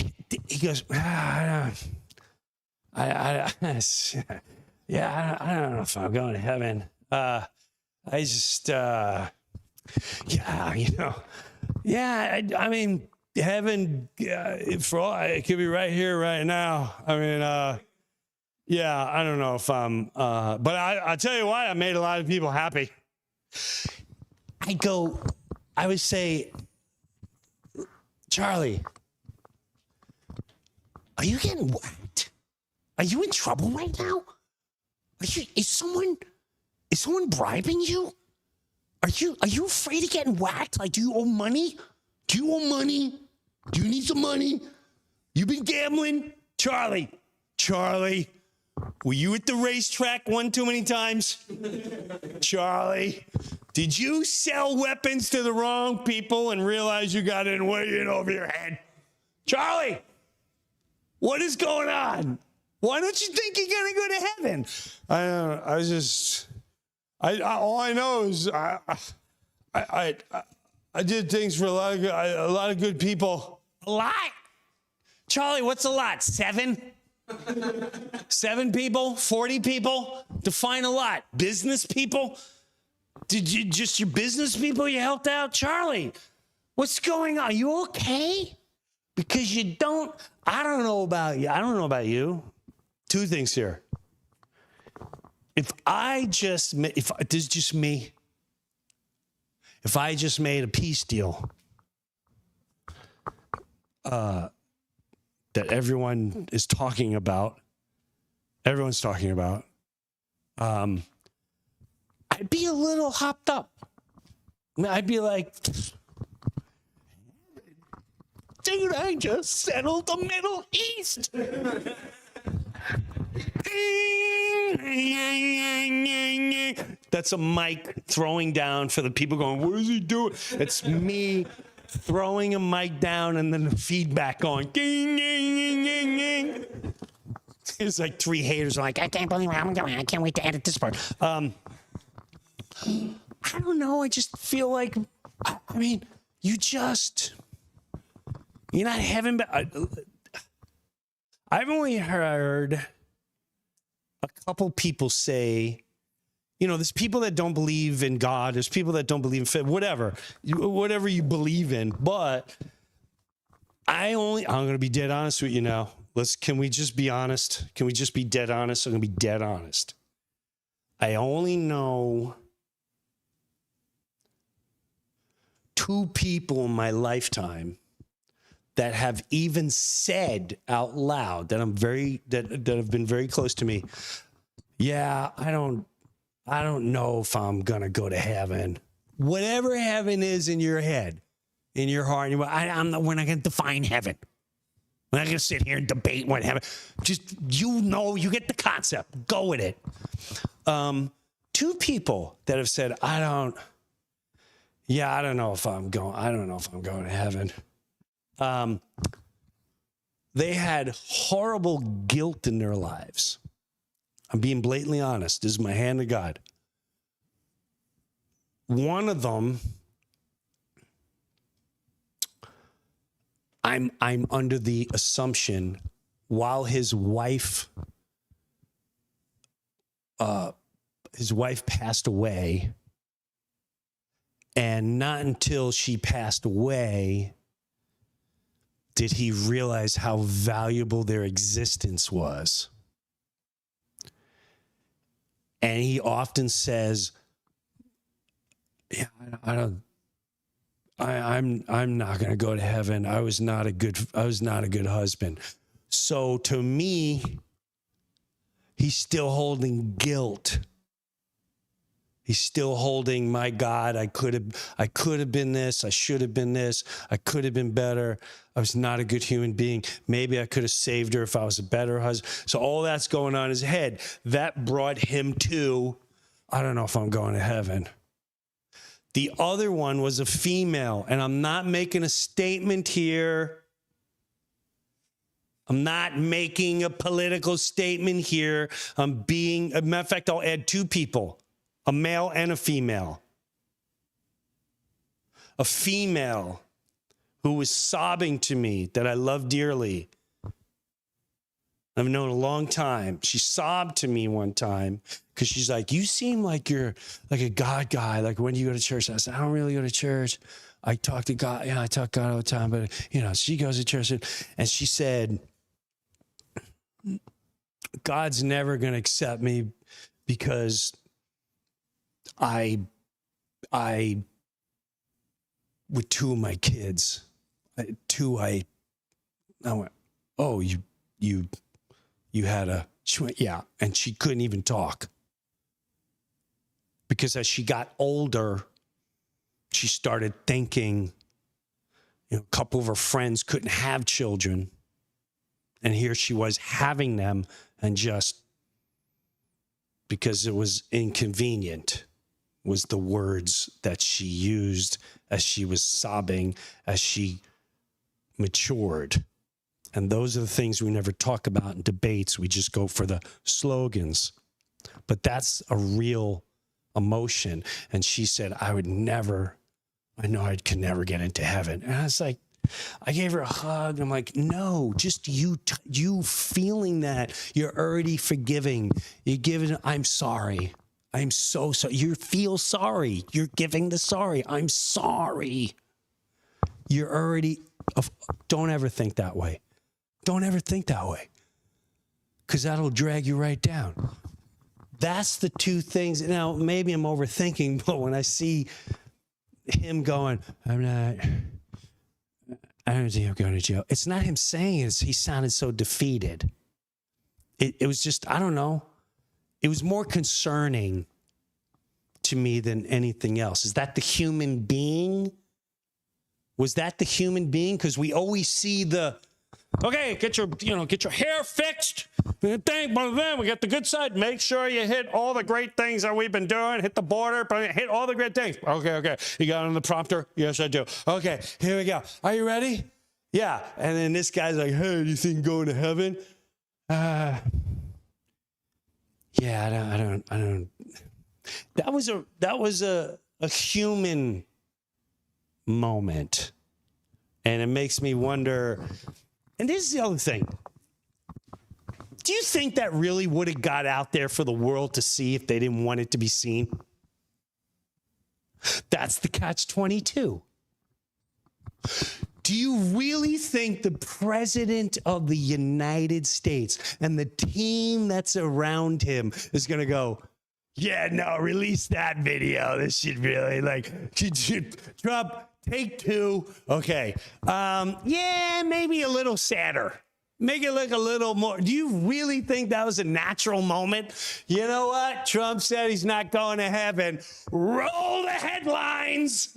goes, I don't know if I'm going to heaven. I mean, heaven, for all, it could be right here, right now. I mean, I don't know if I'm, but I'll tell you what, I made a lot of people happy. I would say, Charlie, are you getting whacked? Are you in trouble right now? Is someone bribing you? Are you afraid of getting whacked? Like, do you owe money? Do you need some money? You been gambling? Charlie, were you at the racetrack one too many times? Charlie, did you sell weapons to the wrong people and realize you got it way in over your head? Charlie, what is going on? Why don't you think you're gonna go to heaven? I don't know. All I know is I did things for a lot of good people. A lot? Charlie, what's a lot? 7? 7 people? 40 people? Define a lot. Business people? Did you just your business people you helped out? Charlie, what's going on? You okay? Because I don't know about you. 2 things here. If I just made a peace deal that everyone's talking about, I'd be a little hopped up. I'd be like, dude, I just settled the Middle East. That's a mic throwing down for the people going, what is he doing? It's me throwing a mic down and then the feedback going, ding, ding, ding, ding, ding. There's like 3 haters like, I can't believe I'm going. I can't wait to edit this part. I don't know. I just feel like, I mean, you're not heaven, but I've only heard a couple people say You know, there's people that don't believe in God. There's people that don't believe in faith, whatever you believe in. But I'm going to be dead honest with you now. Can we just be honest? Can we just be dead honest? I'm going to be dead honest. I only know 2 people in my lifetime that have even said out loud that that have been very close to me. Yeah, I don't know if I'm gonna go to heaven. Whatever heaven is in your head, in your heart, we're not gonna define heaven. We're not gonna sit here and debate what heaven. Just you get the concept. Go with it. 2 people that have said, I don't know if I'm going to heaven. They had horrible guilt in their lives. I'm being blatantly honest. This is my hand to God. One of them, I'm under the assumption while his wife passed away, and not until she passed away did he realize how valuable their existence was. And he often says, yeah, I'm not going to go to heaven. I was not a good husband. So to me, he's still holding guilt. He's still holding, my God, I could have been this. I should have been this. I could have been better. I was not a good human being. Maybe I could have saved her if I was a better husband. So all that's going on in his head. That brought him to, I don't know if I'm going to heaven. The other one was a female, and I'm not making a statement here. I'm not making a political statement here. As a matter of fact, I'll add 2 people. A male and a female. A female who was sobbing to me that I love dearly. I've known a long time. She sobbed to me one time because she's like, you seem like you're like a God guy. Like, when do you go to church? I said, I don't really go to church. I talk to God. Yeah, I talk to God all the time. But, she goes to church. And she said, God's never going to accept me because I with 2 of my kids, I went, oh, you had she went, yeah. And she couldn't even talk because as she got older, she started thinking, a couple of her friends couldn't have children. And here she was having them, and just because it was inconvenient was the words that she used as she was sobbing, as she matured. And those are the things we never talk about in debates. We just go for the slogans. But that's a real emotion. And she said, I could never get into heaven. And I was like, I gave her a hug. I'm like, no, just you feeling that you're already forgiving. You're giving, I'm sorry. I'm so sorry. You feel sorry. You're giving the sorry. I'm sorry. You're already, don't ever think that way. Don't ever think that way. Because that'll drag you right down. That's the 2 things. Now, maybe I'm overthinking, but when I see him going, I don't think I'm going to jail. It's not him saying it. He sounded so defeated. It was just, I don't know. It was more concerning to me than anything else. Is that the human being? Was that the human being? Because we always see okay, get your hair fixed. We got the good side. Make sure you hit all the great things that we've been doing. Hit the border, but hit all the great things. Okay. You got it on the prompter? Yes, I do. Okay, here we go. Are you ready? Yeah. And then this guy's like, hey, do you think going to heaven? Yeah, I don't. That was a human moment. And it makes me wonder, and this is the other thing. Do you think that really would have got out there for the world to see if they didn't want it to be seen? That's the catch-22. Do you really think the president of the United States and the team that's around him is going to go, yeah, no, release that video. This should really, like, Trump, take 2. Okay. Yeah, maybe a little sadder. Make it look a little more. Do you really think that was a natural moment? You know what? Trump said he's not going to heaven. Roll the headlines.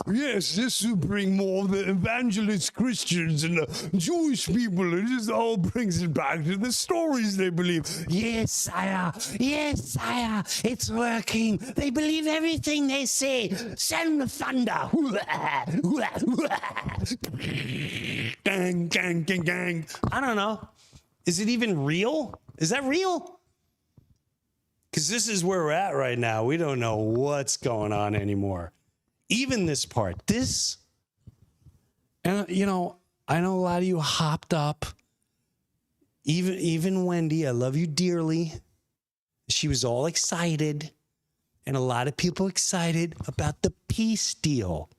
Yes, this will bring more of the evangelist Christians and the Jewish people. It just all brings it back to the stories they believe. Yes, sire. Yes, sire. It's working. They believe everything they say. Send the thunder. Gang, gang, gang, gang. I don't know. Is it even real? Is that real? Because this is where we're at right now. We don't know what's going on anymore. Even this part, this, and you know, I know a lot of you hopped up. Even Wendy, I love you dearly. She was all excited, and a lot of people excited about the peace deal.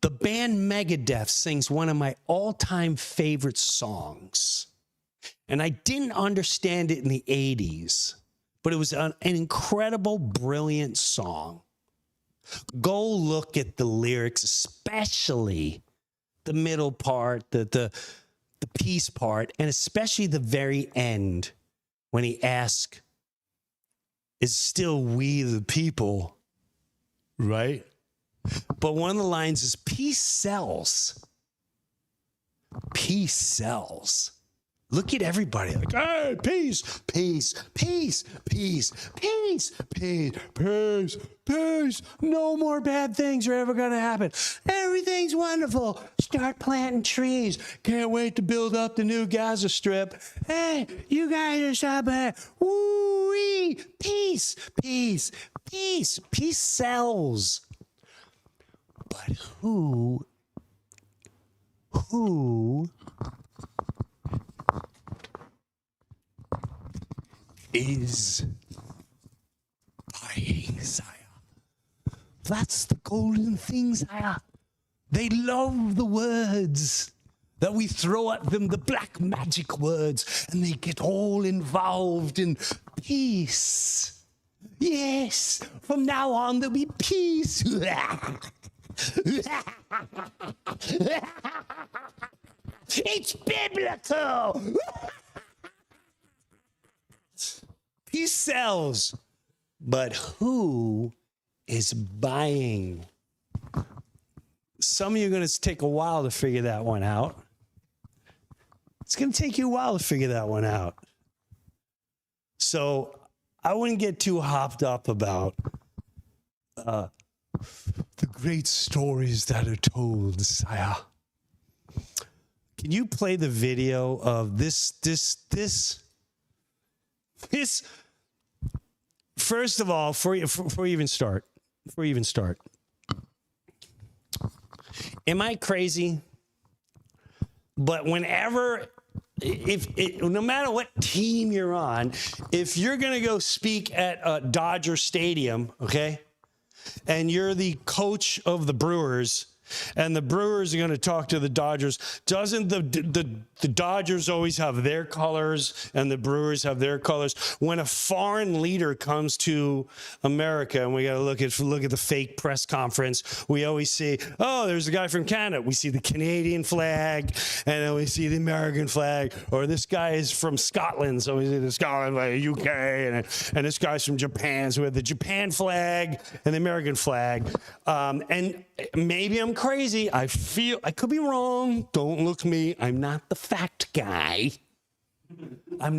The band Megadeth sings one of my all-time favorite songs, and I didn't understand it in the 80s, but it was an incredible, brilliant song. Go look at the lyrics, especially the middle part, the peace part, and especially the very end when he asks, is still we the people, right? But one of the lines is peace sells. Peace sells. Look at everybody like, hey, peace, peace, peace, peace, peace, peace, peace, peace. No more bad things are ever going to happen. Everything's wonderful. Start planting trees. Can't wait to build up the new Gaza Strip. Hey, you guys are so bad. Woo-wee. Peace, peace, peace. Peace sells. But who is buying, sire? That's the golden thing, sire. They love the words that we throw at them, the black magic words, and they get all involved in peace. Yes, from now on there'll be peace. It's biblical. He sells, but who is buying? Some of you are going to take a while to figure that one out. It's going to take you a while to figure that one out. So I wouldn't get too hopped up about the great stories that are told, sire. Can you play the video of this? First of all, before you even start, am I crazy? But whenever, no matter what team you're on, if you're going to go speak at Dodger Stadium, okay, and you're the coach of the Brewers, and the Brewers are going to talk to the Dodgers, doesn't the Dodgers always have their colors and the Brewers have their colors? When a foreign leader comes to America, and we got to look at the fake press conference, we always see, oh, there's a guy from Canada. We see the Canadian flag, and then we see the American flag. Or this guy is from Scotland, so we see the Scotland flag, UK, and this guy's from Japan, so we have the Japan flag and the American flag. And maybe I'm crazy. I could be wrong. Don't look me. I'm not the fact guy. I'm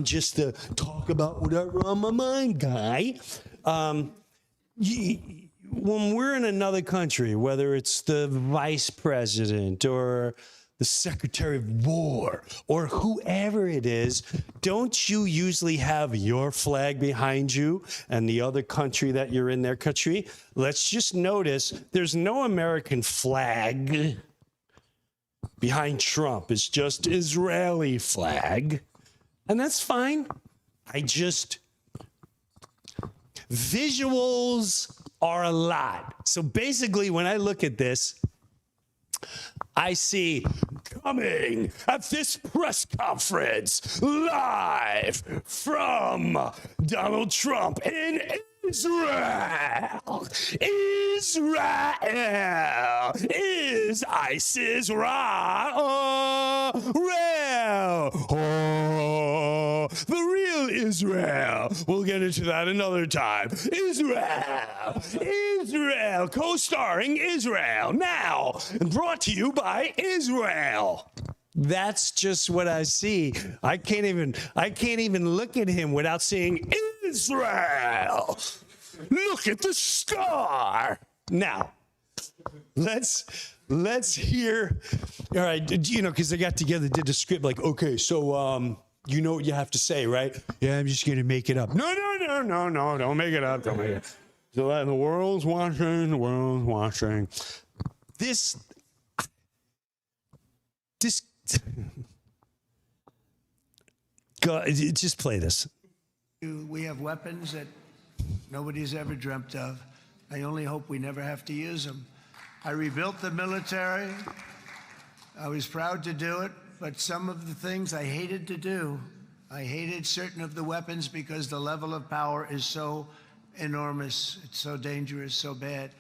just the talk about whatever on my mind guy. When we're in another country, whether it's the vice president or the Secretary of War, or whoever it is, don't you usually have your flag behind you and the other country that you're in their country? Let's just notice there's no American flag behind Trump. It's just Israeli flag. And that's fine. Visuals are a lot. So basically, when I look at this, I see coming at this press conference live from Donald Trump in Israel. Israel is ISIS real. Oh, the real Israel. We'll get into that another time. Israel, co-starring Israel, now brought to you by Israel. That's just what I see. I can't even look at him without saying Israel. Look at the star. Now, let's hear. All right, because they got together, did the script like, okay, so you know what you have to say, right? Yeah, I'm just gonna make it up. No, don't make it up. Don't make it. So the world's watching. This. Go, just play this. We have weapons that nobody's ever dreamt of. I only hope we never have to use them. I rebuilt the military. I was proud to do it, but some of the things I hated to do. I hated certain of the weapons because the level of power is so enormous. It's so dangerous, so bad.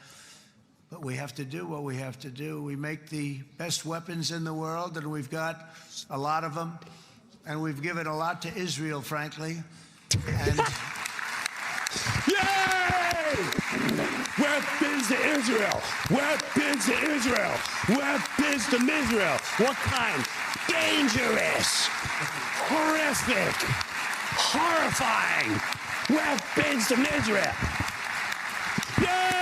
But we have to do what we have to do. We make the best weapons in the world, and we've got a lot of them. And we've given a lot to Israel, frankly. And yay! Weapons to Israel! Weapons to Israel! Weapons to Israel! What kind? Dangerous! Horrific! Horrifying! Weapons to Israel! Yay!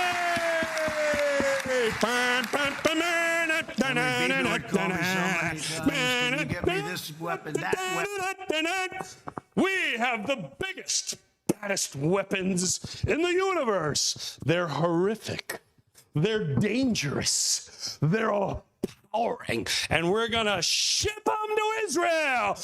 We have the biggest, baddest weapons in the universe. They're horrific. They're dangerous. They're overpowering. And we're going to ship them to Israel.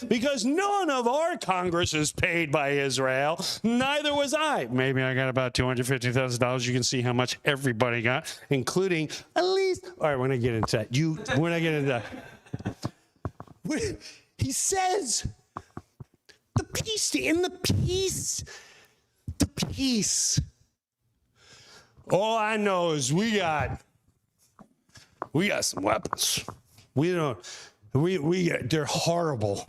Because none of our Congress is paid by Israel. Neither was I. Maybe I got about $250,000. You can see how much everybody got, including at least. All right, when I get into that, when I get into that. He says, the peace. All I know is we got some weapons. They're horrible.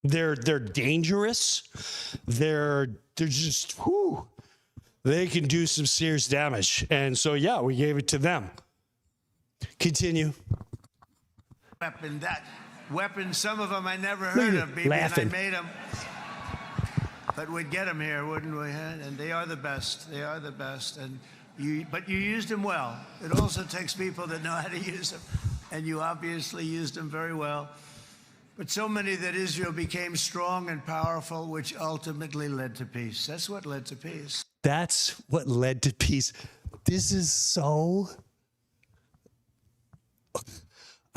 They're dangerous. They're just, they can do some serious damage. And so, yeah, we gave it to them. Continue. Weapons, some of them I never heard of, baby, laughing. And I made them. But we'd get them here, wouldn't we? And they are the best. They are the best. But you used them well. It also takes people that know how to use them. And you obviously used them very well. But so many that Israel became strong and powerful, which ultimately led to peace. That's what led to peace. That's what led to peace. This is so.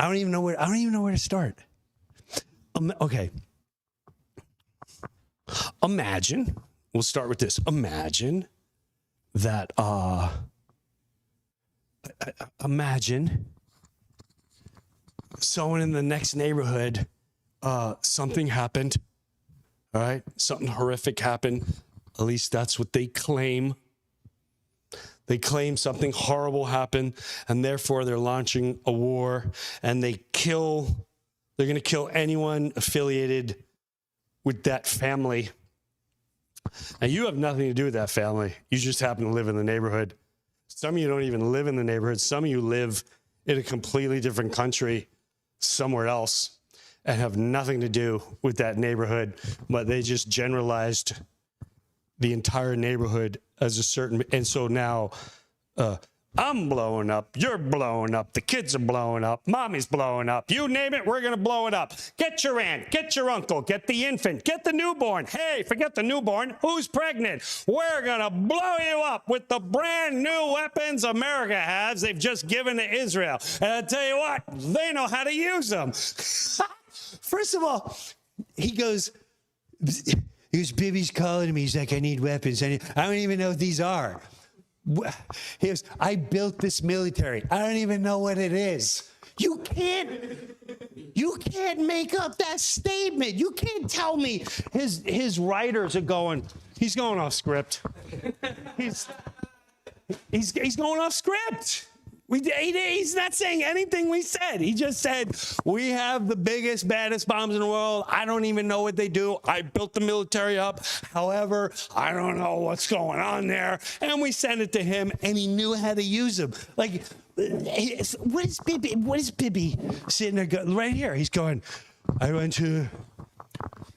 I don't even know where to start. Okay. Imagine, we'll start with this. Imagine that, imagine someone in the next neighborhood, something happened, all right? Something horrific happened. At least that's what they claim. They claim something horrible happened, and therefore they're launching a war, and they're going to kill anyone affiliated with that family. And you have nothing to do with that family. You just happen to live in the neighborhood. Some of you don't even live in the neighborhood. Some of you live in a completely different country, somewhere else, and have nothing to do with that neighborhood, but they just generalized the entire neighborhood as a certain, and so now I'm blowing up. You're blowing up. The kids are blowing up. Mommy's blowing up. You name it, we're going to blow it up. Get your aunt. Get your uncle. Get the infant. Get the newborn. Hey, forget the newborn. Who's pregnant? We're going to blow you up with the brand new weapons America has. They've just given to Israel. And I'll tell you what, they know how to use them. First of all, he goes, Bibby's calling me. He's like, I need weapons. I don't even know what these are. He goes, I built this military. I don't even know what it is. You can't make up that statement. You can't tell me his writers are going, he's going off script. He's going off script. He's not saying anything we said. He just said, we have the biggest, baddest bombs in the world. I don't even know what they do. I built the military up. However, I don't know what's going on there. And we sent it to him, and he knew how to use them. Like, what is Bibby sitting there right here? He's going, I went to,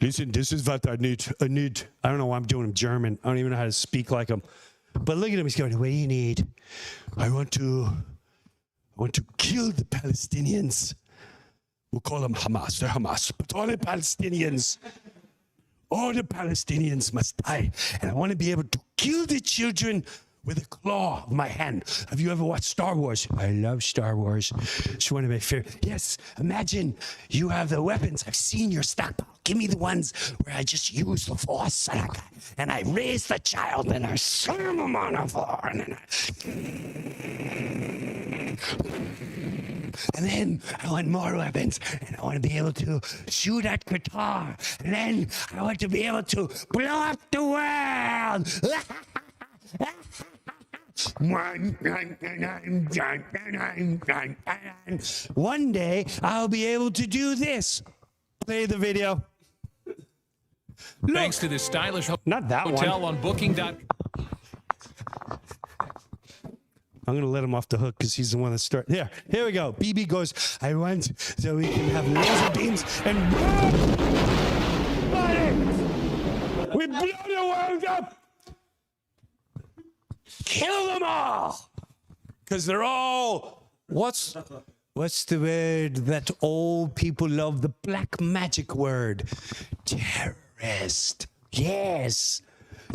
listen, this is what I need. I don't know why I'm doing him German. I don't even know how to speak like him. But look at him. He's going, what do you need? I want to kill the Palestinians. We'll call them Hamas. They're Hamas. But all the Palestinians must die. And I want to be able to kill the children with a claw of my hand. Have you ever watched Star Wars? I love Star Wars. It's one of my favorite. Yes, imagine you have the weapons. I've seen your stockpile. Give me the ones where I just use the force and I raise the child and I slam him on the floor and then I want more weapons and I want to be able to shoot at Qatar and then I want to be able to blow up the world. One day I'll be able to do this. Play the video. Look, thanks to this stylish not that hotel one. on booking.com. I'm going to let him off the hook because he's the one that started. Here we go. BB goes, I want so we can have laser beams and we blow the world up. Kill them all. Because they're all, what's the word that old people love? The black magic word. Terrorist. Yes.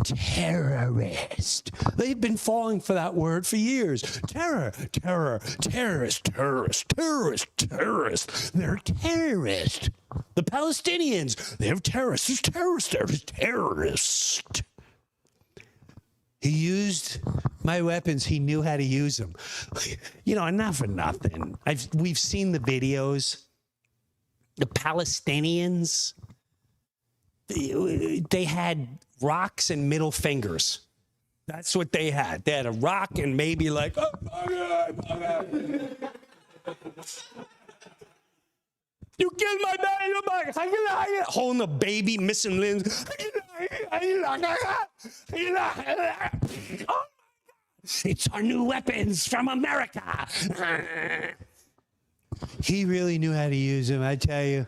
Terrorist. They've been falling for that word for years. Terrorist. They're terrorists. The Palestinians, they're terrorists. They're terrorists. He used my weapons. He knew how to use them. You know, not for nothing. We've seen the videos. The Palestinians, they had rocks and middle fingers. That's what they had. They had a rock and maybe like, you killed my baby, holding a baby, missing limbs. It's our new weapons from America. He really knew how to use them, I tell you.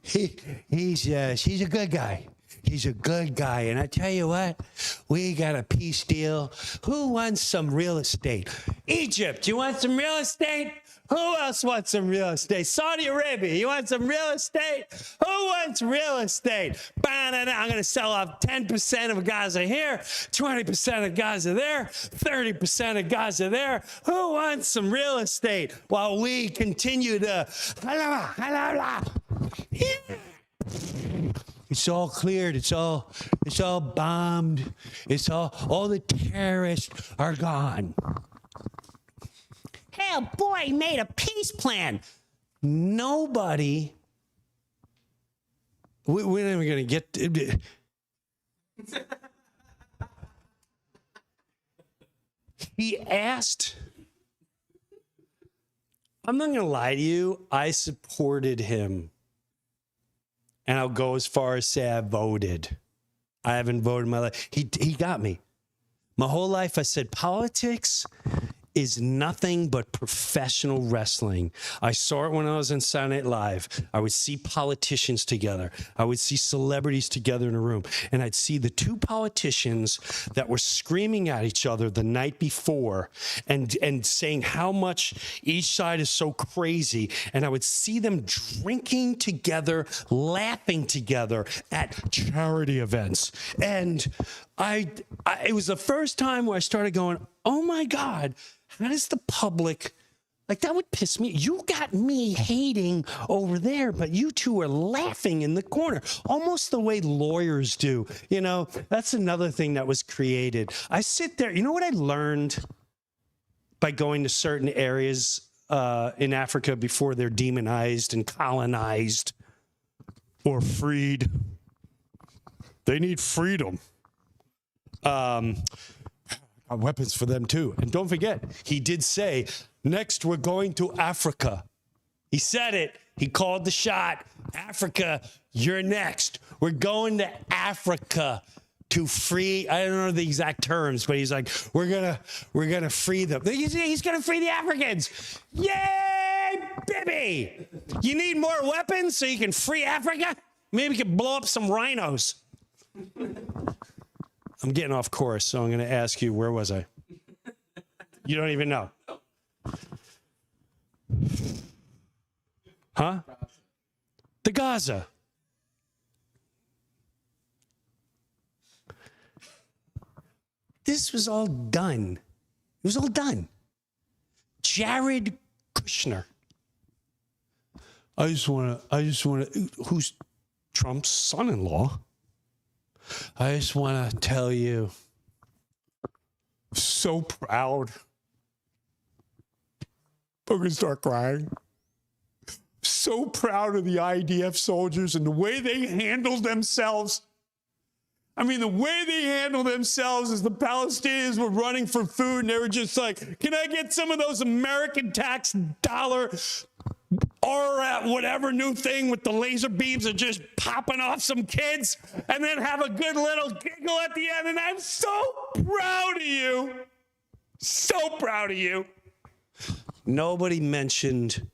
He's a good guy. He's a good guy. And I tell you what, we got a peace deal. Who wants some real estate? Egypt, you want some real estate? Who else wants some real estate? Saudi Arabia, you want some real estate? Who wants real estate? I'm going to sell off 10% of Gaza here, 20% of Gaza there, 30% of Gaza there. Who wants some real estate while we continue to... It's all cleared. It's all bombed. All the terrorists are gone. Hell, boy, made a peace plan. Nobody. We're not even going to get. He asked. I'm not going to lie to you. I supported him. And I'll go as far as say I voted. I haven't voted in my life. He got me. My whole life I said politics is nothing but professional wrestling. I saw it when I was in Saturday Night Live. I would see politicians together. I would see celebrities together in a room. And I'd see the two politicians that were screaming at each other the night before and saying how much each side is so crazy. And I would see them drinking together, laughing together at charity events. And it was the first time where I started going, oh my God, how does the public, like that would piss me. You got me hating over there, but you two are laughing in the corner, almost the way lawyers do. You know, that's another thing that was created. I sit there, you know what I learned by going to certain areas in Africa before they're demonized and colonized or freed? They need freedom. Weapons for them too. And don't forget, he did say, next we're going to Africa. He said it. He called the shot. Africa, you're next. We're going to Africa to free, I don't know the exact terms, but he's like, we're gonna free them. He's gonna free the Africans. Yay, baby! You need more weapons so you can free Africa? Maybe we can blow up some rhinos. I'm getting off course, so I'm going to ask you, where was I? You don't even know. Huh? The Gaza. This was all done. It was all done. Jared Kushner. I just want to, who's Trump's son-in-law? I just want to tell you, so proud. I'm going to start crying. So proud of the IDF soldiers and the way they handled themselves. I mean, the way they handled themselves as the Palestinians were running for food, and they were just like, can I get some of those American tax dollar or whatever new thing with the laser beams are just popping off some kids and then have a good little giggle at the end. And I'm so proud of you. So proud of you. Nobody mentioned,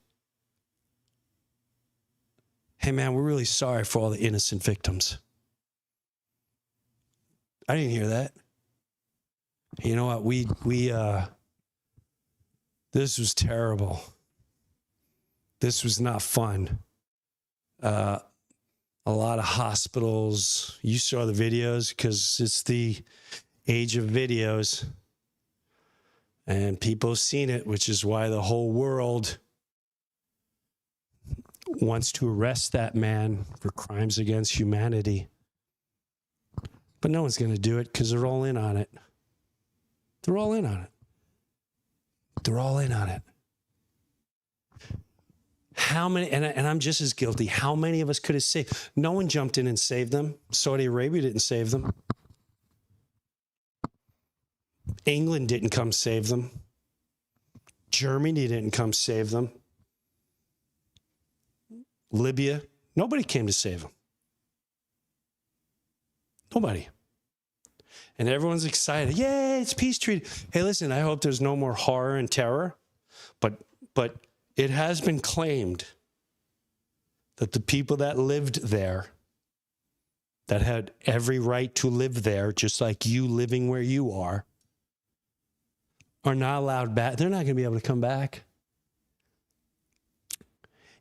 hey man, we're really sorry for all the innocent victims. I didn't hear that. You know what? This was terrible. This was not fun. A lot of hospitals, you saw the videos because it's the age of videos. And people have seen it, which is why the whole world wants to arrest that man for crimes against humanity. But no one's going to do it because they're all in on it. They're all in on it. They're all in on it. How many, and I'm just as guilty, how many of us could have saved? No one jumped in and saved them. Saudi Arabia didn't save them. England didn't come save them. Germany didn't come save them. Libya, nobody came to save them. Nobody. And everyone's excited. Yay, it's peace treaty. Hey, listen, I hope there's no more horror and terror, but it has been claimed that the people that lived there, that had every right to live there, just like you living where you are not allowed back. They're not going to be able to come back.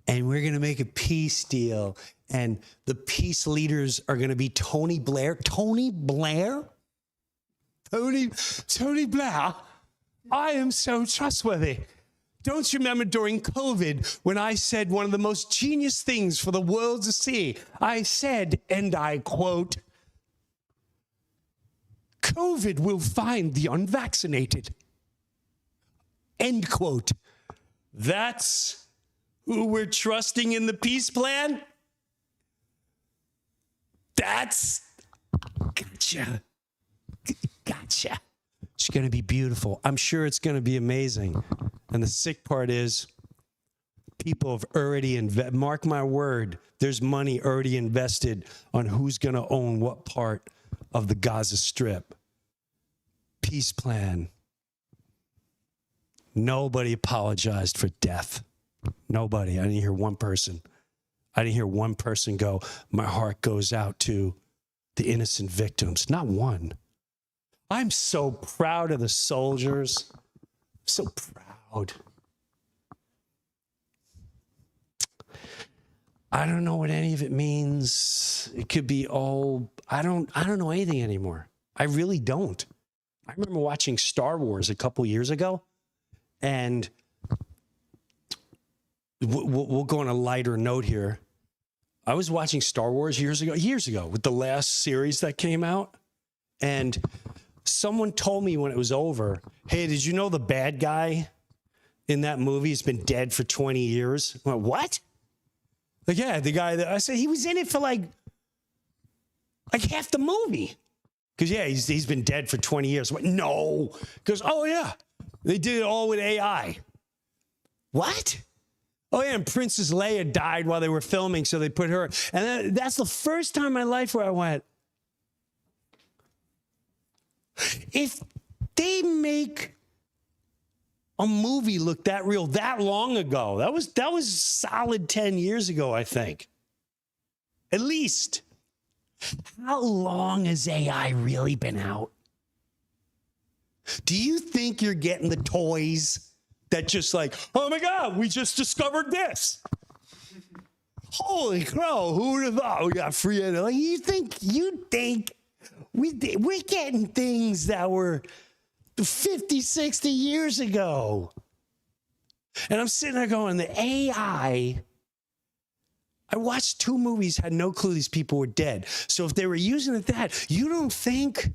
And we're going to make a peace deal. And the peace leaders are going to be Tony Blair. Tony Blair? Tony Blair? I am so trustworthy. Don't you remember during COVID when I said one of the most genius things for the world to see? I said, and I quote, COVID will find the unvaccinated. End quote. That's who we're trusting in the peace plan? That's gotcha. It's going to be beautiful. I'm sure it's going to be amazing. And the sick part is people have already invested. Mark my word, there's money already invested on who's going to own what part of the Gaza Strip. Peace plan. Nobody apologized for death. Nobody. I didn't hear one person. I didn't hear one person go, my heart goes out to the innocent victims. Not one. I'm so proud of the soldiers. So proud. I don't know what any of it means. It could be all, I don't know anything anymore. I really don't. I remember watching Star Wars a couple years ago, and we'll go on a lighter note here. I was watching Star Wars years ago with the last series that came out, and someone told me when it was over, hey, did you know the bad guy in that movie has been dead for 20 years? I went, what? Like, yeah, the guy that I said he was in it for like half the movie. Because, yeah, he's been dead for 20 years. I went, no. Because, oh, yeah, they did it all with AI. What? Oh, yeah, and Princess Leia died while they were filming, so they put her. And that's the first time in my life where I went, if they make a movie look that real that long ago, that was solid 10 years ago, I think. At least. How long has AI really been out? Do you think you're getting the toys that just like, oh my God, we just discovered this? Holy crow, who would have thought we got free? Like, you think we're getting things that were 50, 60 years ago. And I'm sitting there going, the AI, I watched 2 movies, had no clue these people were dead. So if they were using it that, you don't think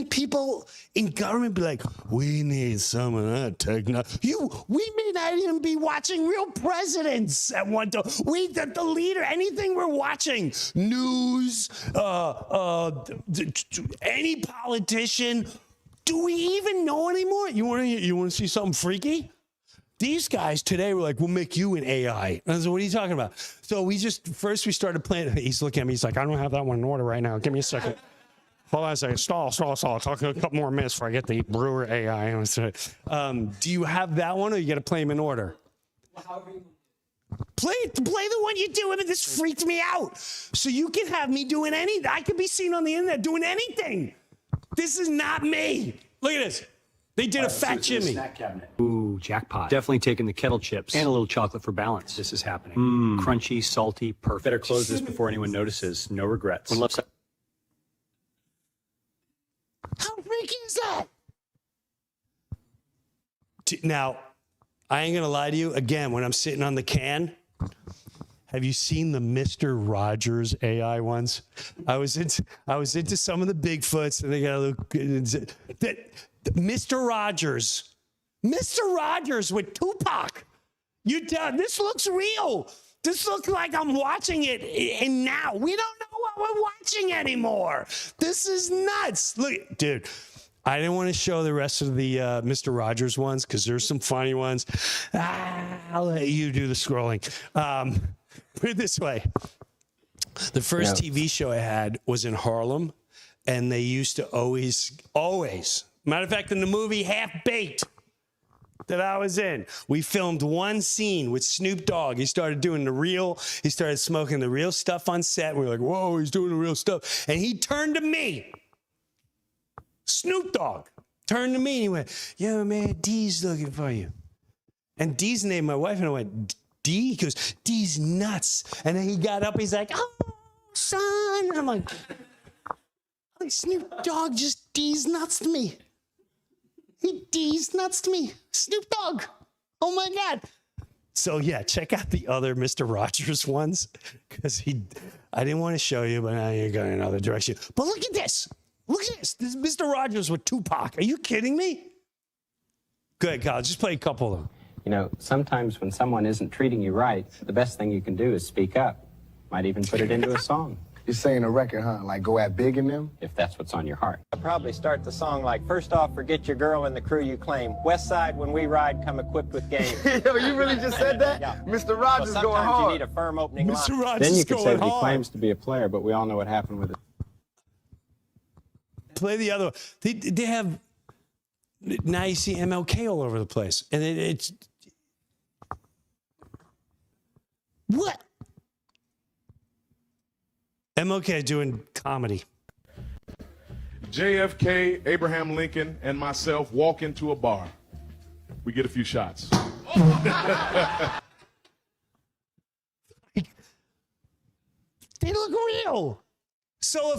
people in government be like, we need some of that technology? We may not even be watching real presidents at one time. The leader, anything we're watching, news, any politician, do we even know anymore? You want to see something freaky? These guys today were like, we'll make you an AI. And I said, what are you talking about? So we started playing. He's looking at me. He's like, I don't have that one in order right now. Give me a second. Hold on a second. Stall. Talk a couple more minutes before I get the Breuer AI. And I do you have that one, or you got to play them in order? However you Play the one you do. I mean, this freaked me out. So you can have me doing anything. I could be seen on the internet doing anything. This is not me. Look at this. They did a Fat Jimmy. Snack cabinet. Ooh, jackpot. Definitely taking the kettle chips and a little chocolate for balance. This is happening. Crunchy, salty, perfect. Better close this before anyone notices. No regrets. How freaky is that? Now, I ain't gonna lie to you. Again, when I'm sitting on the can, have you seen the Mr. Rogers AI ones? I was into some of the Bigfoots, and they got a little. Mr. Rogers with Tupac. This looks real. This looks like I'm watching it, and now we don't know what we're watching anymore. This is nuts. Look, dude. I didn't want to show the rest of the Mr. Rogers ones because there's some funny ones. I'll let you do the scrolling. Put it this way. The first TV show I had was in Harlem, and they used to always, matter of fact, in the movie Half Baked that I was in, we filmed one scene with Snoop Dogg. He started smoking the real stuff on set. We were like, whoa, he's doing the real stuff. And he turned to me. Snoop Dogg turned to me and he went, yo, man, D's looking for you. And D's named my wife, and I went, D? He goes, D's nuts. And then he got up, he's like, oh, son. And I'm like, Snoop Dogg just D's nuts to me. He D's nuts to me. Snoop Dogg. Oh my God. So yeah, check out the other Mr. Rogers ones, because I didn't want to show you, but now you're going another direction. But look at this. Look at this. This is Mr. Rogers with Tupac. Are you kidding me? Go ahead, Kyle. Just play a couple of them. You know, sometimes when someone isn't treating you right, the best thing you can do is speak up. Might even put it into a song. You're saying a record, huh? Like go at big in them? If that's what's on your heart. I'll probably start the song like, first off, forget your girl and the crew you claim. West Side, when we ride, come equipped with game. Yo, you really just said that? Yeah. Mr. Rogers Well, going sometimes hard. you need a firm opening line. Mr. Rogers Then you could say going that he hard. claims to be a player, but we all know what happened with it. Play the other one. They have Now you see MLK all over the place. And it's... What? MLK doing comedy. JFK, Abraham Lincoln, and myself walk into a bar. We get a few shots. They look real. So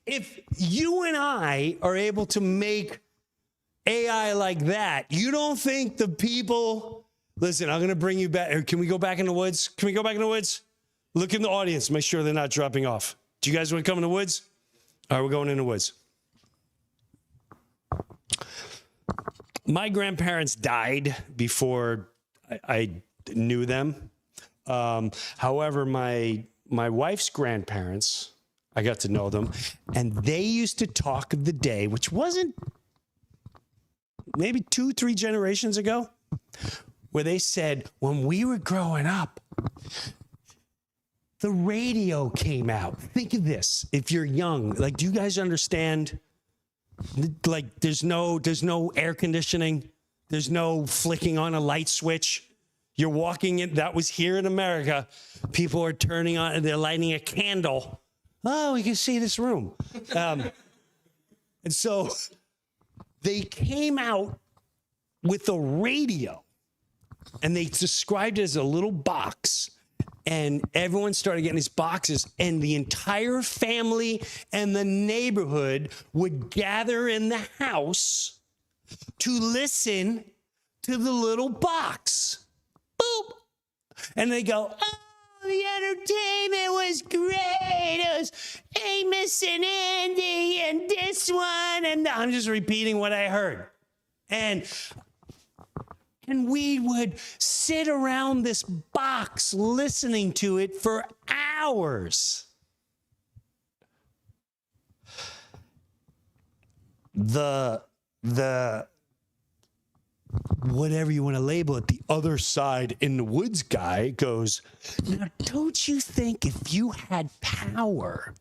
if you and I are able to make AI like that, you don't think the people... Listen, I'm going to bring you back. Can we go back in the woods? Can we go back in the woods? Look in the audience. Make sure they're not dropping off. Do you guys want to come in the woods? All right, we're going in the woods. My grandparents died before I knew them. However, my wife's grandparents, I got to know them, and they used to talk of the day, which wasn't maybe 2-3 generations ago, where they said, when we were growing up, the radio came out. Think of this. If you're young, like, do you guys understand? Like, there's no air conditioning. There's no flicking on a light switch. You're walking in. That was here in America. People are turning on, and they're lighting a candle. Oh, we can see this room. And so they came out with a radio, and they described it as a little box. And everyone started getting these boxes, and the entire family and the neighborhood would gather in the house to listen to the little box. Boop. And they go, oh, the entertainment was great. It was Amos and Andy and this one. And I'm just repeating what I heard. And we would sit around this box listening to it for hours. The whatever you want to label it, the other side in the woods guy goes, now don't you think if you had power,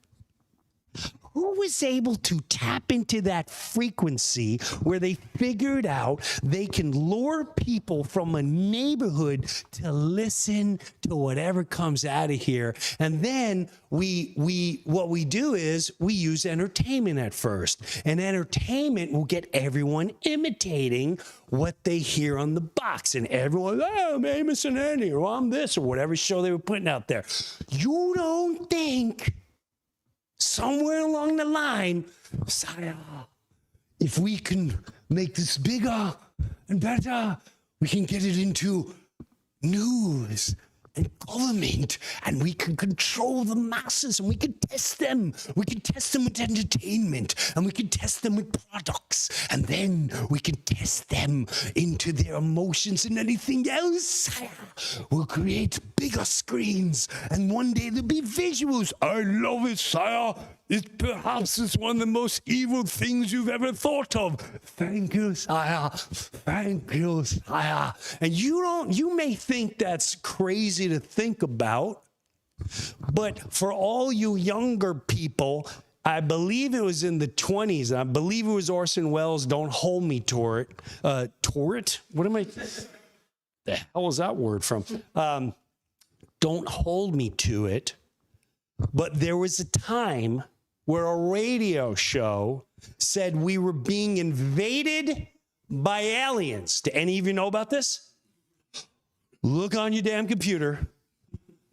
who was able to tap into that frequency where they figured out they can lure people from a neighborhood to listen to whatever comes out of here? And then what we do is we use entertainment at first. And entertainment will get everyone imitating what they hear on the box. And everyone, oh, I'm Amos and Andy, or I'm this, or whatever show they were putting out there. You don't think somewhere along the line, Saya, if we can make this bigger and better, we can get it into news and government, and we can control the masses, and we can test them. We can test them with entertainment, and we can test them with products, and then we can test them into their emotions and anything else. We'll create bigger screens, and one day there'll be visuals. I love it, sire. It perhaps is one of the most evil things you've ever thought of. Thank you, sire. Thank you, sire. And you may think that's crazy to think about, but for all you younger people, I believe it was in the 20s. I believe it was Orson Welles' Don't Hold Me to It. What am I? The hell is that word from? Don't hold me to it. But there was a time where a radio show said we were being invaded by aliens. Do any of you know about this? Look on your damn computer.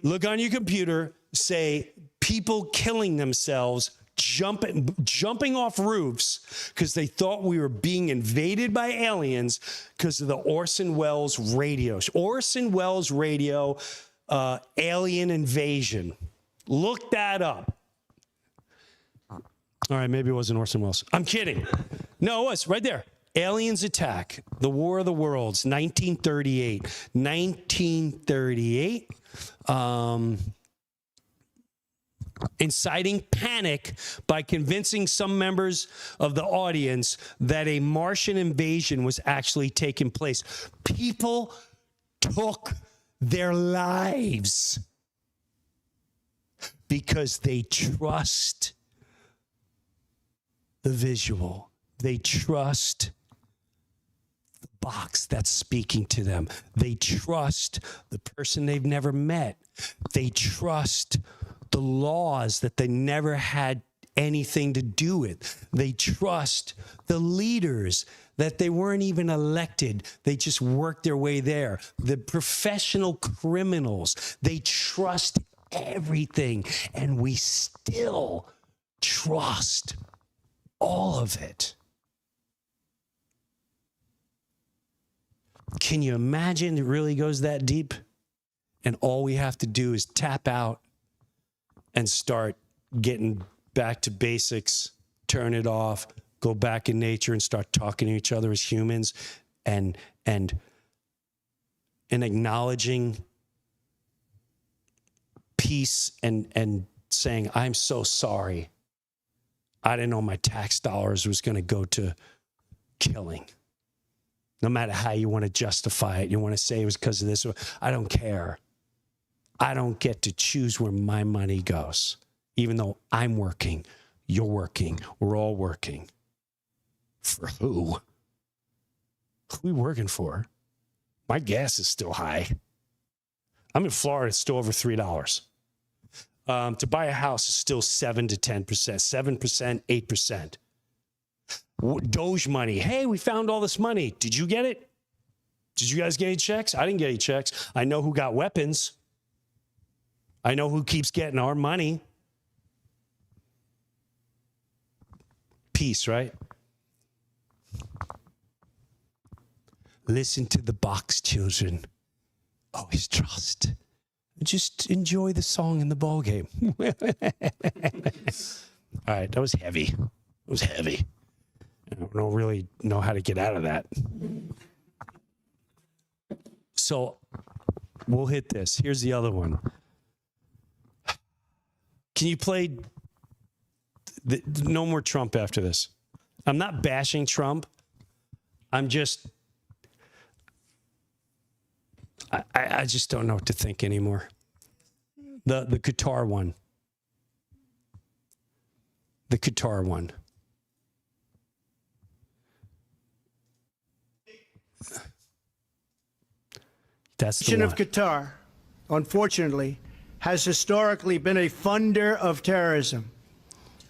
Look on your computer. Say people killing themselves, jumping off roofs because they thought we were being invaded by aliens because of the Orson Welles radio. Orson Welles radio, alien invasion. Look that up. All right, maybe it wasn't Orson Welles. I'm kidding. No, it was right there. Aliens Attack, The War of the Worlds, 1938. 1938. Inciting panic by convincing some members of the audience that a Martian invasion was actually taking place. People took their lives because they trust the visual. They trust box that's speaking to them. They trust the person they've never met. They trust the laws that they never had anything to do with. They trust the leaders that they weren't even elected. They just worked their way there. The professional criminals, they trust everything. And we still trust all of it. Can you imagine it really goes that deep? And all we have to do is tap out and start getting back to basics, turn it off, go back in nature and start talking to each other as humans and acknowledging peace and saying, I'm so sorry. I didn't know my tax dollars was going to go to killing. No matter how you want to justify it, you want to say it was because of this. I don't care. I don't get to choose where my money goes. Even though I'm working, you're working, we're all working. For who? Who are we working for? My gas is still high. I'm in Florida, it's still over $3. To buy a house is still 7 to 10%, 7%, 8%. Doge money. Hey, we found all this money. Did you get it? Did you guys get any checks? I didn't get any checks. I know who got weapons. I know who keeps getting our money. Peace, right? Listen to the box, children. Always trust. Just enjoy the song in the ball game. All right, that was heavy. It was heavy. I don't really know how to get out of that. So we'll hit this. Here's the other one. Can you play no more Trump after this? I'm not bashing Trump. I'm just, I just don't know what to think anymore. The Qatar one. The Qatar one. That's the one. of Qatar, unfortunately, has historically been a funder of terrorism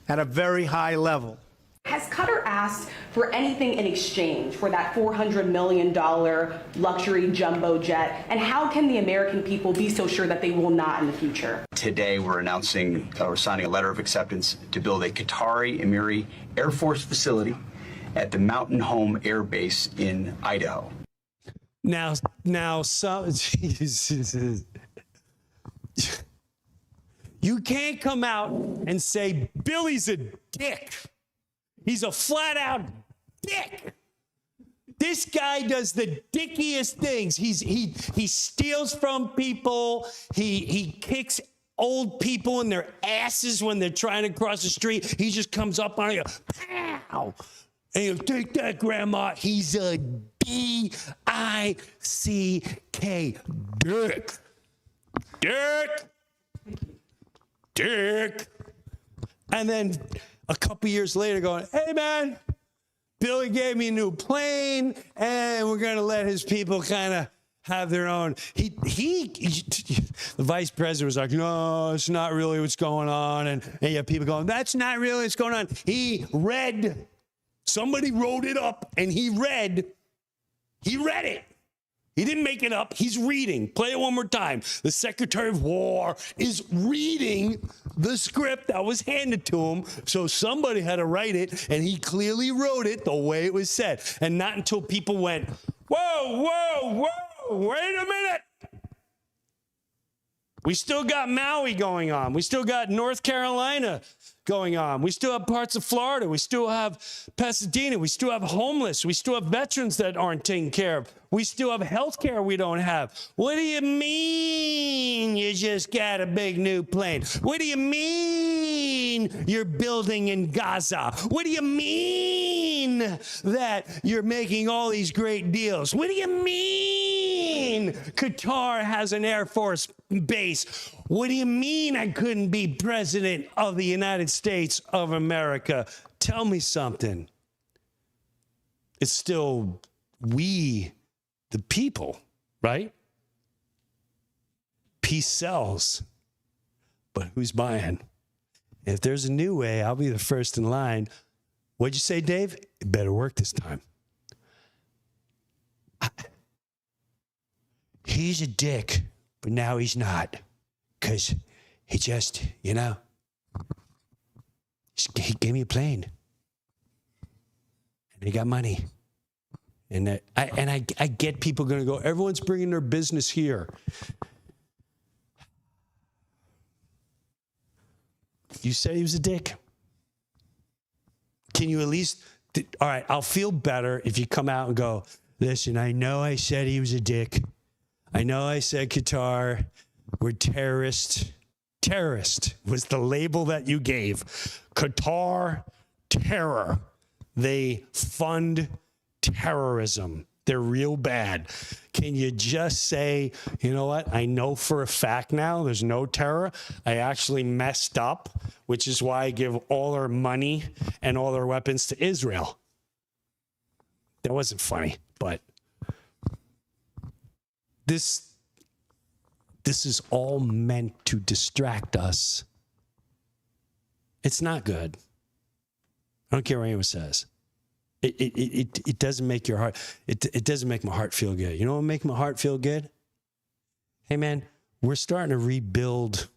at a very high level. Has Qatar asked for anything in exchange for that $400 million luxury jumbo jet? And how can the American people be so sure that they will not in the future? Today, we're announcing, we're signing a letter of acceptance to build a Qatari Emiri Airforce facility at the Mountain Home Air Base in Idaho. Now, some you can't come out and say Billy's a dick. He's a flat out dick. This guy does the dickiest things. He steals from people. He kicks old people in their asses when they're trying to cross the street. He just comes up on you, pow, and he'll take that, grandma. He's a D-I-C-K, dick. Dick. And then a couple years later going, hey, man, Billy gave me a new plane, and we're going to let his people kind of have their own. The vice president was like, no, it's not really what's going on. And you have people going, that's not really what's going on. He read, somebody wrote it up, and he read it. He didn't make it up. He's reading. Play it one more time. The Secretary of War is reading the script that was handed to him. So somebody had to write it, and he clearly wrote it the way it was said. And not until people went, whoa, wait a minute. We still got Maui going on. We still got North Carolina going on. We still have parts of Florida. We still have Pasadena. We still have homeless. We still have veterans that aren't taken care of. We still have health care we don't have. What do you mean you just got a big new plane? What do you mean you're building in Gaza? What do you mean that you're making all these great deals? What do you mean Qatar has an Air Force base? What do you mean I couldn't be president of the United States of America? Tell me something. It's still we, the people, right? Peace sells, but who's buying? If there's a new way, I'll be the first in line. What'd you say, Dave? It better work this time. He's a dick, but now he's not. Because he just, he gave me a plane. And he got money. And I get people going to go, everyone's bringing their business here. You said he was a dick. Can you at least, all right, I'll feel better if you come out and go, listen, I know I said he was a dick. I know I said Qatar were terrorists. Terrorist was the label that you gave. Qatar, terror. They fund terrorism. They're real bad. Can you just say, you know what? I know for a fact now there's no terror. I actually messed up, which is why I give all our money and all our weapons to Israel. That wasn't funny, but this is all meant to distract us. It's not good. I don't care what anyone says. It doesn't make your heart, it doesn't make my heart feel good. You know what make my heart feel good? Hey man, we're starting to rebuild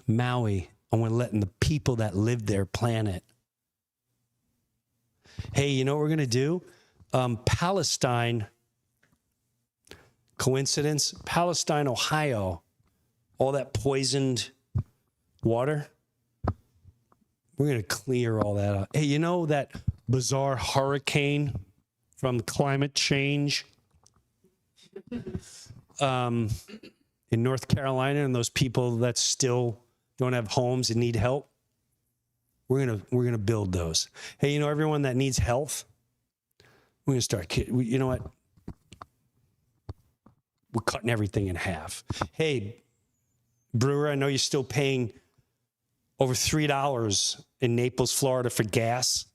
Maui and we're letting the people that live there plan it. Hey, you know what we're going to do? Palestine, coincidence? Palestine, Ohio, all that poisoned water, we're going to clear all that out. Hey, you know that bizarre hurricane from climate change in North Carolina and those people that still don't have homes and need help? We're gonna build those. Hey, you know, everyone that needs health, we're gonna start. You know what? We're cutting everything in half. Hey, Breuer, I know you're still paying over $3 in Naples, Florida for gas.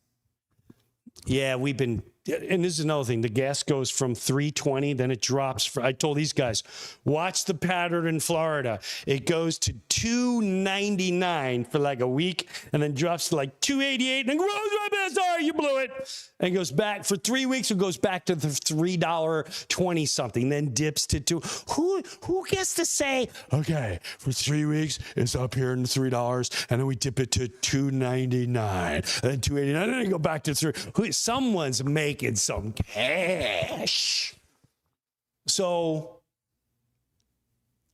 Yeah, we've been, and this is another thing. The gas goes from $3.20, then it drops. I told these guys, watch the pattern in Florida. It goes to $2.99 for like a week, and then drops to like $2.88, and then goes, sorry, you blew it. And goes back for 3 weeks. It goes back to the $3.20 something, then dips to $2. Who gets to say, okay, for 3 weeks it's up here in $3, and then we dip it to $2.99, and then $2.89, and then go back to $3. Someone's making some cash. So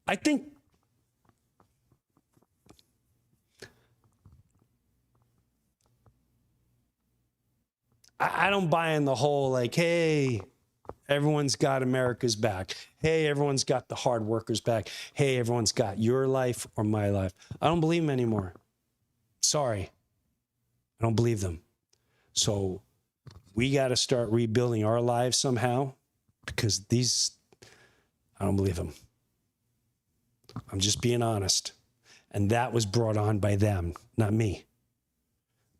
I think I don't buy in the whole like, hey, everyone's got America's back. Hey, everyone's got the hard workers back. Hey, everyone's got your life or my life. I don't believe them anymore. Sorry. I don't believe them. So we got to start rebuilding our lives somehow, because I don't believe them. I'm just being honest. And that was brought on by them, not me.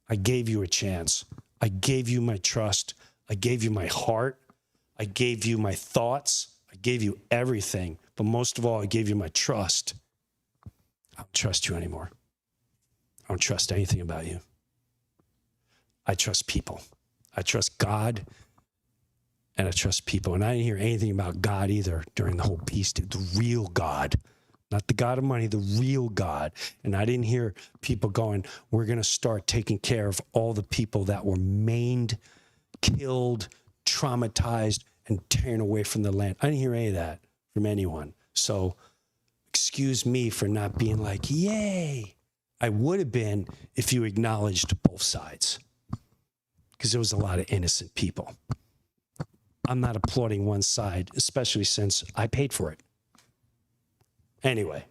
I gave you a chance. I gave you my trust. I gave you my heart. I gave you my thoughts. I gave you everything. But most of all, I gave you my trust. I don't trust you anymore. I don't trust anything about you. I trust people. I trust God, and I trust people. And I didn't hear anything about God either during the whole piece. The real God, not the God of money, the real God. And I didn't hear people going, we're going to start taking care of all the people that were maimed, killed, traumatized, and taken away from the land. I didn't hear any of that from anyone. So excuse me for not being like, yay. I would have been if you acknowledged both sides, because there was a lot of innocent people. I'm not applauding one side, especially since I paid for it. Anyway,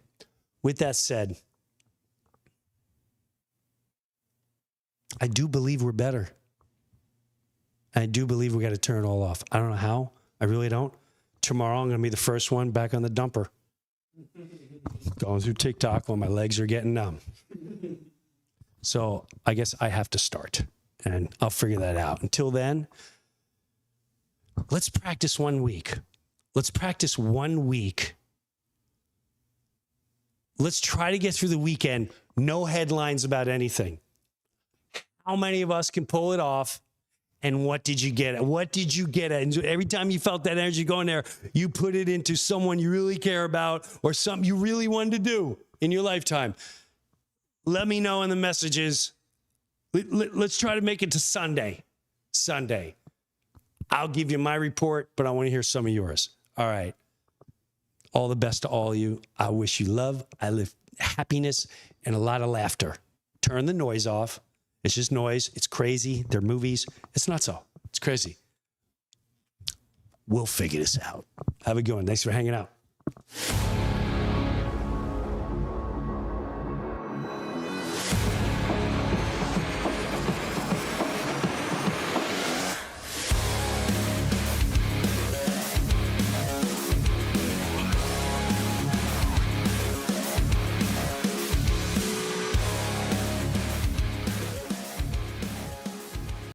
with that said, I do believe we're better. I do believe we got to turn it all off. I don't know how. I really don't. Tomorrow, I'm going to be the first one back on the dumper. Going through TikTok while my legs are getting numb. So I guess I have to start, and I'll figure that out. Until then, Let's practice 1 week. Let's practice 1 week. Let's try to get through the weekend. No headlines about anything. How many of us can pull it off? And what did you get at? What did you get at? And every time you felt that energy going there, you put it into someone you really care about or something you really wanted to do in your lifetime. Let me know in the messages. Let's try to make it to Sunday. Sunday. I'll give you my report, but I want to hear some of yours. All right. All the best to all of you. I wish you love. I live happiness and a lot of laughter. Turn the noise off. It's just noise. It's crazy. They're movies. It's not so. It's crazy. We'll figure this out. Have a good one. Thanks for hanging out.